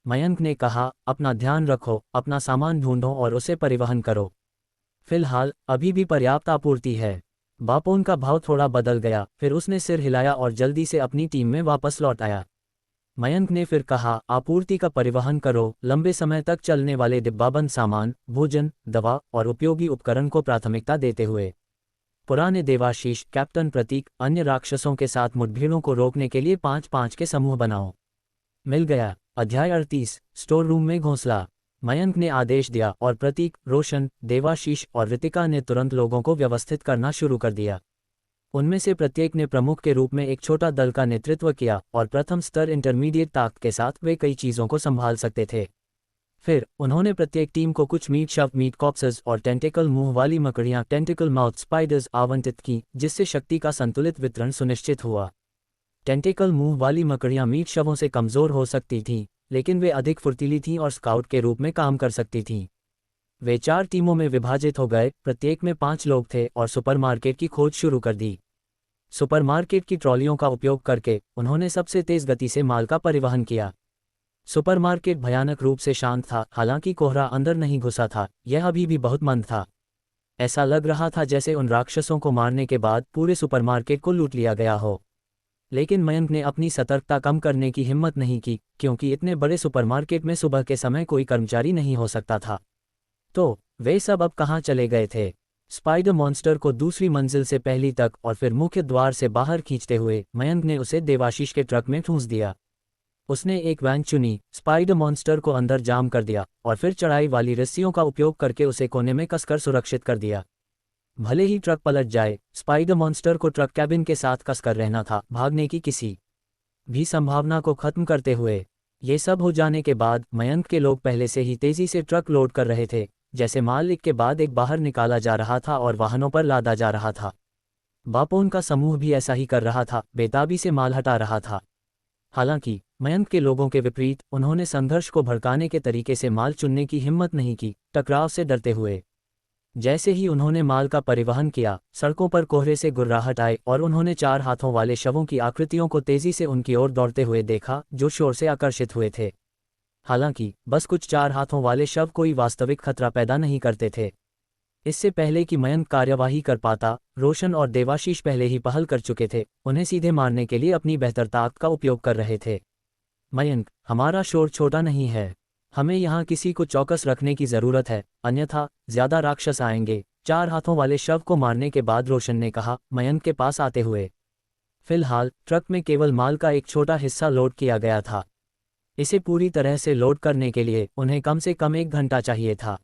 मयंक ने कहा, अपना ध्यान रखो, अपना सामान ढूंढो और उसे परिवहन करो। फिलहाल अभी भी पर्याप्त आपूर्ति है। बापोन का भाव थोड़ा बदल गया, फिर उसने सिर हिलाया और जल्दी से अपनी टीम में वापस लौट आया। मयंक ने फिर कहा, आपूर्ति का परिवहन करो, लंबे समय तक चलने वाले डिब्बाबंद सामान, भोजन, दवा और उपयोगी उपकरण को प्राथमिकता देते हुए। पुराने देवाशीष, कैप्टन प्रतीक, अन्य राक्षसों के साथ मुठभेड़ों को रोकने के लिए 5-5 के समूह बनाओ। मिल गया। अध्याय 38, स्टोर रूम में घोंसला। मयंक ने आदेश दिया और प्रतीक, रोशन, देवाशीष और ऋतिका ने तुरंत लोगों को व्यवस्थित करना शुरू कर दिया। उनमें से प्रत्येक ने प्रमुख के रूप में एक छोटा दल का नेतृत्व किया और प्रथम स्तर इंटरमीडिएट ताकत के साथ वे कई चीज़ों को संभाल सकते थे। फिर उन्होंने प्रत्येक टीम को कुछ मीट कॉप्सेस और टेंटिकल मुंह वाली मकड़ियां टेंटिकल माउथ स्पाइडर्स आवंटित की, जिससे शक्ति का संतुलित वितरण सुनिश्चित हुआ। टेंटिकल मुंह वाली मकड़ियां मीट शवों से कमज़ोर हो सकती थीं, लेकिन वे अधिक फुर्तीली थीं और स्काउट के रूप में काम कर सकती थीं। वे 4 टीमों में विभाजित हो गए, प्रत्येक में 5 लोग थे और सुपरमार्केट की खोज शुरू कर दी। सुपरमार्केट की ट्रॉलियों का उपयोग करके उन्होंने सबसे तेज गति से माल का परिवहन किया। सुपरमार्केट भयानक रूप से शांत था, हालांकि कोहरा अंदर नहीं घुसा था, यह अभी भी बहुत मंद था। ऐसा लग रहा था जैसे उन राक्षसों को मारने के बाद पूरे सुपरमार्केट को लूट लिया गया हो। लेकिन मयंक ने अपनी सतर्कता कम करने की हिम्मत नहीं की, क्योंकि इतने बड़े सुपरमार्केट में सुबह के समय कोई कर्मचारी नहीं हो सकता था। तो वे सब अब कहाँ चले गए थे? स्पाइडर मॉन्स्टर को दूसरी मंजिल से पहली तक और फिर मुख्य द्वार से बाहर खींचते हुए मयंक ने उसे देवाशीष के ट्रक में ठूंस दिया। उसने एक वैन चुनी, स्पाइडर मॉन्स्टर को अंदर जाम कर दिया और फिर चढ़ाई वाली रस्सियों का उपयोग करके उसे कोने में कसकर सुरक्षित कर दिया। भले ही ट्रक पलट जाए, स्पाइडर मॉन्स्टर को ट्रक कैबिन के साथ कसकर रहना था, भागने की किसी भी संभावना को खत्म करते हुए। ये सब हो जाने के बाद मयंक के लोग पहले से ही तेजी से ट्रक लोड कर रहे थे, जैसे माल एक के बाद एक बाहर निकाला जा रहा था और वाहनों पर लादा जा रहा था। बापोन का समूह भी ऐसा ही कर रहा था, बेताबी से माल हटा रहा था। हालांकि मयंक के लोगों के विपरीत उन्होंने संघर्ष को भड़काने के तरीके से माल चुनने की हिम्मत नहीं की, टकराव से डरते हुए। जैसे ही उन्होंने माल का परिवहन किया, सड़कों पर कोहरे से गुर्राहट आए और उन्होंने 4 हाथों वाले शवों की आकृतियों को तेजी से उनकी ओर दौड़ते हुए देखा, जो शोर से आकर्षित हुए थे। हालांकि बस कुछ 4 हाथों वाले शव कोई वास्तविक खतरा पैदा नहीं करते थे। इससे पहले कि मयंक कार्यवाही कर पाता, रोशन और देवाशीष पहले ही पहल कर चुके थे, उन्हें सीधे मारने के लिए अपनी बेहतर ताकत का उपयोग कर रहे थे। मयंक, हमारा शोर छोटा नहीं है। हमें यहाँ किसी को चौकस रखने की जरूरत है, अन्यथा ज्यादा राक्षस आएंगे। 4 हाथों वाले शव को मारने के बाद रोशन ने कहा, मयंक के पास आते हुए। फिलहाल ट्रक में केवल माल का एक छोटा हिस्सा लोड किया गया था। इसे पूरी तरह से लोड करने के लिए उन्हें कम से कम 1 घंटा चाहिए था।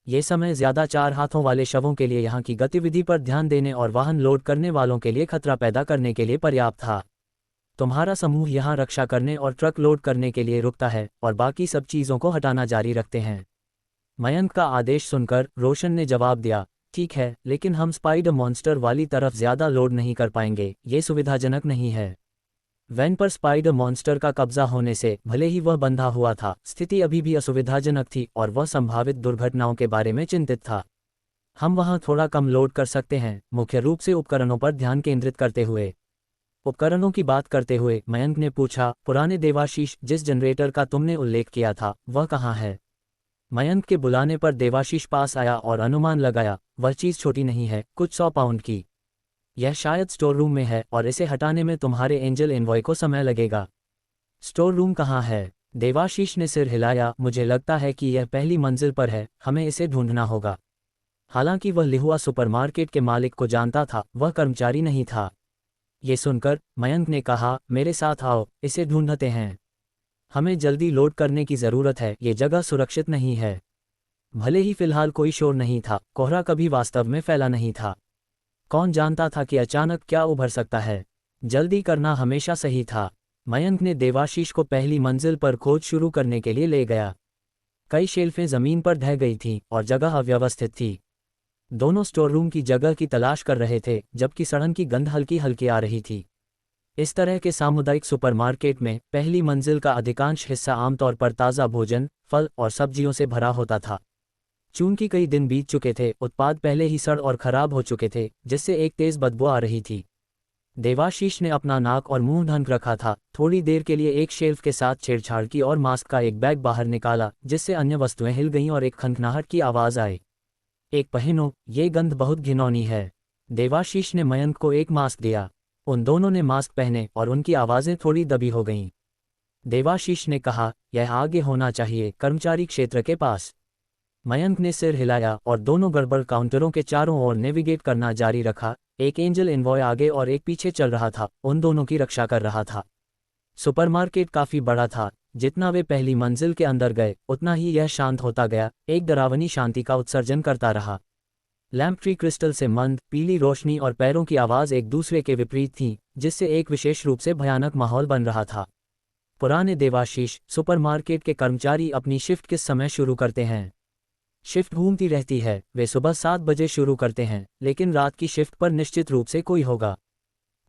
ये समय ज्यादा 4 हाथों वाले शवों के लिए यहाँ की गतिविधि पर ध्यान देने और वाहन लोड करने वालों के लिए खतरा पैदा करने के लिए पर्याप्त था। तुम्हारा समूह यहाँ रक्षा करने और ट्रक लोड करने के लिए रुकता है और बाकी सब चीज़ों को हटाना जारी रखते हैं। मयंक का आदेश सुनकर रोशन ने जवाब दिया, ठीक है, लेकिन हम स्पाइडर मॉन्स्टर वाली तरफ ज़्यादा लोड नहीं कर पाएंगे, ये सुविधाजनक नहीं है। वैन पर स्पाइडर मॉन्स्टर का कब्जा होने से भले ही वह बंधा हुआ था, स्थिति अभी भी असुविधाजनक थी और वह संभावित दुर्घटनाओं के बारे में चिंतित था। हम वहाँ थोड़ा कम लोड कर सकते हैं, मुख्य रूप से उपकरणों पर ध्यान केंद्रित करते हुए। उपकरणों की बात करते हुए मयंक ने पूछा, पुराने देवाशीष, जिस जनरेटर का तुमने उल्लेख किया था, वह कहाँ है? मयंक के बुलाने पर देवाशीष पास आया और अनुमान लगाया, वह चीज़ छोटी नहीं है, कुछ 100 पाउंड की। यह शायद स्टोर रूम में है और इसे हटाने में तुम्हारे एंजल एनवॉय को समय लगेगा। स्टोर रूम कहाँ है? देवाशीष ने सिर हिलाया, मुझे लगता है कि यह पहली मंजिल पर है, हमें इसे ढूंढना होगा। हालांकि वह लिहुआ सुपरमार्केट के मालिक को जानता था, वह कर्मचारी नहीं था। ये सुनकर मयंक ने कहा, मेरे साथ आओ, इसे ढूंढते हैं। हमें जल्दी लोड करने की ज़रूरत है, ये जगह सुरक्षित नहीं है। भले ही फिलहाल कोई शोर नहीं था, कोहरा कभी वास्तव में फैला नहीं था। कौन जानता था कि अचानक क्या उभर सकता है? जल्दी करना हमेशा सही था। मयंक ने देवाशीष को पहली मंजिल पर खोज शुरू करने के लिए ले गया। कई शेल्फें ज़मीन पर ढह गई थीं और जगह अव्यवस्थित थी। दोनों स्टोर रूम की जगह की तलाश कर रहे थे, जबकि सड़न की गंध हल्की हल्की आ रही थी। इस तरह के सामुदायिक सुपरमार्केट में पहली मंजिल का अधिकांश हिस्सा आमतौर पर ताज़ा भोजन, फल और सब्जियों से भरा होता था। चूंकि कई दिन बीत चुके थे, उत्पाद पहले ही सड़ और खराब हो चुके थे, जिससे एक तेज बदबू आ रही थी। देवाशीष ने अपना नाक और मुंह ढक रखा था, थोड़ी देर के लिए एक शेल्फ के साथ छेड़छाड़ की और मास्क का एक बैग बाहर निकाला, जिससे अन्य वस्तुएं हिल गईं और एक खनखनाहट की आवाज़ आई। एक पहनो, ये गंध बहुत घिनौनी है। देवाशीष ने मयंक को एक मास्क दिया। उन दोनों ने मास्क पहने और उनकी आवाज़ें थोड़ी दबी हो गईं। देवाशीष ने कहा, यह आगे होना चाहिए, कर्मचारी क्षेत्र के पास। मयंक ने सिर हिलाया और दोनों गड़बड़ काउंटरों के चारों ओर नेविगेट करना जारी रखा। एक एंजल एनवॉय आगे और एक पीछे चल रहा था, उन दोनों की रक्षा कर रहा था। सुपरमार्केट काफ़ी बड़ा था। जितना वे पहली मंजिल के अंदर गए, उतना ही यह शांत होता गया, एक डरावनी शांति का उत्सर्जन करता रहा। लैम्प ट्री क्रिस्टल से मंद पीली रोशनी और पैरों की आवाज़ एक दूसरे के विपरीत थी, जिससे एक विशेष रूप से भयानक माहौल बन रहा था। पुराने देवाशीष, सुपरमार्केट के कर्मचारी अपनी शिफ्ट किस समय शुरू करते हैं? शिफ्ट घूमती रहती है, वे सुबह 7 बजे शुरू करते हैं, लेकिन रात की शिफ्ट पर निश्चित रूप से कोई होगा।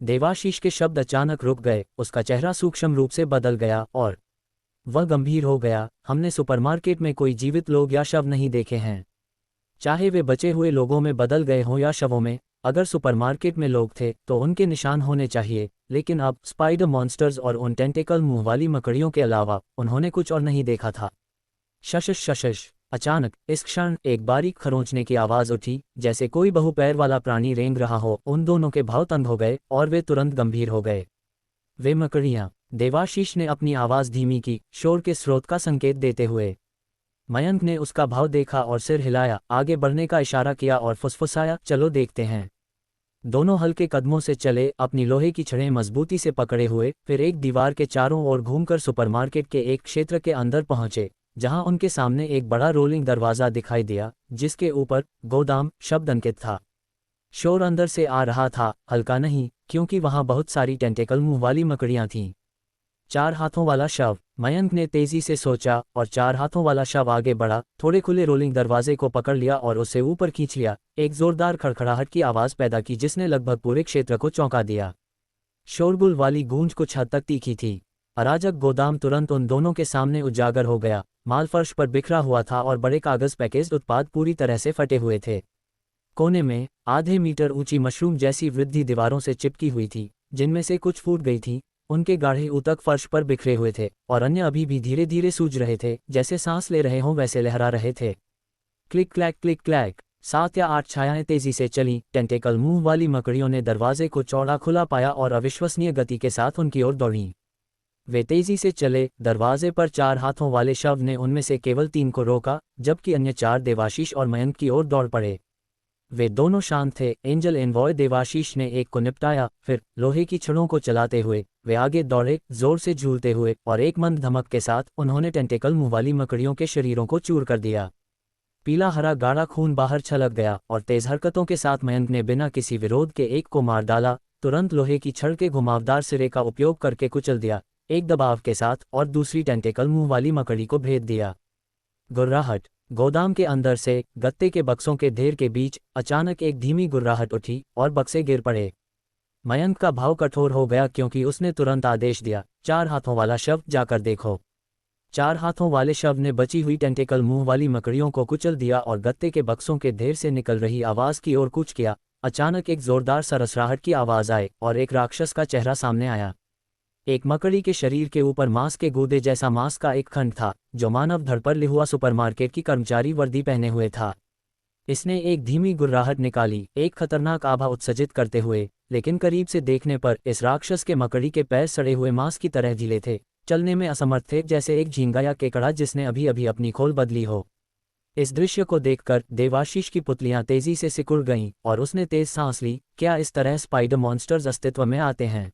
देवाशीष के शब्द अचानक रुक गए, उसका चेहरा सूक्ष्म रूप से बदल गया और वह गंभीर हो गया। हमने सुपरमार्केट में कोई जीवित लोग या शव नहीं देखे हैं। चाहे वे बचे हुए लोगों में बदल गए हों या शवों में, अगर सुपरमार्केट में लोग थे तो उनके निशान होने चाहिए, लेकिन अब स्पाइडर मॉन्स्टर्स और उन टेंटेकल मुंह वाली मकड़ियों के अलावा उन्होंने कुछ और नहीं देखा था। शशश शशश। अचानक इस क्षण एक बारीक खरोंचने की आवाज उठी, जैसे कोई बहुपैर वाला प्राणी रेंग रहा हो। उन दोनों के भाव तंग हो गए और वे तुरंत गंभीर हो गए। वे मकड़ियां। देवाशीष ने अपनी आवाज धीमी की, शोर के स्रोत का संकेत देते हुए। मयंक ने उसका भाव देखा और सिर हिलाया, आगे बढ़ने का इशारा किया और फुसफुसाया, चलो देखते हैं। दोनों हल्के कदमों से चले, अपनी लोहे की छड़ें मजबूती से पकड़े हुए, फिर एक दीवार के चारों ओर घूमकर सुपरमार्केट के एक क्षेत्र के अंदर पहुंचे, जहां उनके सामने एक बड़ा रोलिंग दरवाजा दिखाई दिया, जिसके ऊपर गोदाम शब्द अंकित था। शोर अंदर से आ रहा था, हल्का नहीं, क्योंकि वहां बहुत सारी टेंटेकल मुंह वाली मकड़ियां थीं। 4 हाथों वाला शव। मयंक ने तेजी से सोचा और 4 हाथों वाला शव आगे बढ़ा, थोड़े खुले रोलिंग दरवाजे को पकड़ लिया और उसे ऊपर खींच लिया। एक जोरदार खड़खड़ाहट की आवाज पैदा की जिसने लगभग पूरे क्षेत्र को चौंका दिया। शोरगुल वाली गूंज कुछ हद तक तीखी थी। अराजक गोदाम तुरंत उन दोनों के सामने उजागर हो गया। माल फर्श पर बिखरा हुआ था और बड़े कागज पैकेज्ड उत्पाद पूरी तरह से फटे हुए थे। कोने में आधे मीटर ऊंची मशरूम जैसी वृद्धि दीवारों से चिपकी हुई थी, जिनमें से कुछ फूट गई थी। उनके गाढ़े ऊतक फर्श पर बिखरे हुए थे और अन्य अभी भी धीरे धीरे सूज रहे थे, जैसे सांस ले रहे हों वैसे लहरा रहे थे। Click clack click clack. 7 या 8 छायाएं तेजी से चलीं। टेंटेकल मुंह वाली मकड़ियों ने दरवाजे को चौड़ा खुला पाया और अविश्वसनीय गति के साथ उनकी ओर दौड़ीं। वे तेजी से चले। दरवाजे पर 4 हाथों वाले शव ने उनमें से केवल 3 को रोका, जबकि अन्य 4 देवाशीष और मयंक की ओर दौड़ पड़े। वे दोनों शांत थे। एंजल एनवॉय देवाशीष ने एक को निपटाया, फिर लोहे की छड़ों को चलाते हुए वे आगे दौड़े, जोर से झूलते हुए, और एक मंद धमक के साथ उन्होंने टेंटेकल मुंह वाली मकड़ियों के शरीरों को चूर कर दिया। पीला हरा गाढ़ा खून बाहर छलक गया और तेज हरकतों के साथ मयंक ने बिना किसी विरोध के एक को मार डाला, तुरंत लोहे की छड़ के घुमावदार सिरे का उपयोग करके कुचल दिया, एक दबाव के साथ, और दूसरी टेंटेकल मुंह वाली मकड़ी को भेद दिया। गुर्राहट। गोदाम के अंदर से गत्ते के बक्सों के ढेर के बीच अचानक एक धीमी गुर्राहट उठी और बक्से गिर पड़े। मयंक का भाव कठोर हो गया क्योंकि उसने तुरंत आदेश दिया, 4 हाथों वाला शव जाकर देखो। 4 हाथों वाले शव ने बची हुई टेंटेकल मुंह वाली मकड़ियों को कुचल दिया और गत्ते के बक्सों के ढेर से निकल रही आवाज की ओर कूच किया। अचानक एक जोरदार सरसराहट की आवाज आई और एक राक्षस का चेहरा सामने आया। एक मकड़ी के शरीर के ऊपर मांस के गूदे जैसा मांस का एक खंड था, जो मानव धड़ पर लिहुआ सुपरमार्केट की कर्मचारी वर्दी पहने हुए था। इसने एक धीमी गुर्राहट निकाली, एक खतरनाक आभा उत्सर्जित करते हुए, लेकिन करीब से देखने पर इस राक्षस के मकड़ी के पैर सड़े हुए मांस की तरह ढीले थे, चलने में असमर्थ थे, जैसे एक झींगा या केकड़ा जिसने अभी अभी अपनी खोल बदली हो। इस दृश्य को देखकर देवाशीष की पुतलियां तेजी से सिकुड़ गईं और उसने तेज सांस ली। क्या इस तरह स्पाइडर मॉन्स्टर्स अस्तित्व में आते हैं?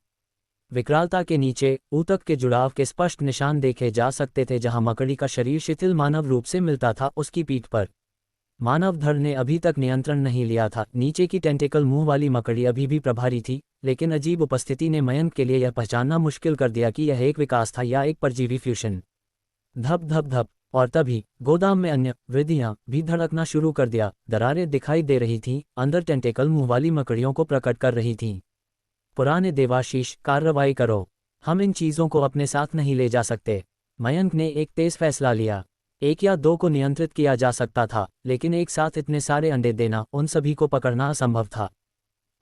विकरालता के नीचे ऊतक के जुड़ाव के स्पष्ट निशान देखे जा सकते थे। जहां मकड़ी का शरीर शिथिल मानव रूप से मिलता था, उसकी पीठ पर मानव धड़ ने अभी तक नियंत्रण नहीं लिया था। नीचे की टेंटेकल मुंह वाली मकड़ी अभी भी प्रभारी थी, लेकिन अजीब उपस्थिति ने मयंक के लिए यह पहचानना मुश्किल कर दिया कि यह एक विकास था या एक परजीवी फ्यूशन। धप धप धप। और तभी गोदाम में अन्य वृद्धियां भी धड़कना शुरू कर दिया। दरारें दिखाई दे रही थीं, अंदर टेंटेकल मुंह वाली मकड़ियों को प्रकट कर रही थीं। पुराने देवाशीष, कार्रवाई करो। हम इन चीजों को अपने साथ नहीं ले जा सकते। मयंक ने एक तेज फैसला लिया। 1 या 2 को नियंत्रित किया जा सकता था, लेकिन एक साथ इतने सारे अंडे देना, उन सभी को पकड़ना असंभव था।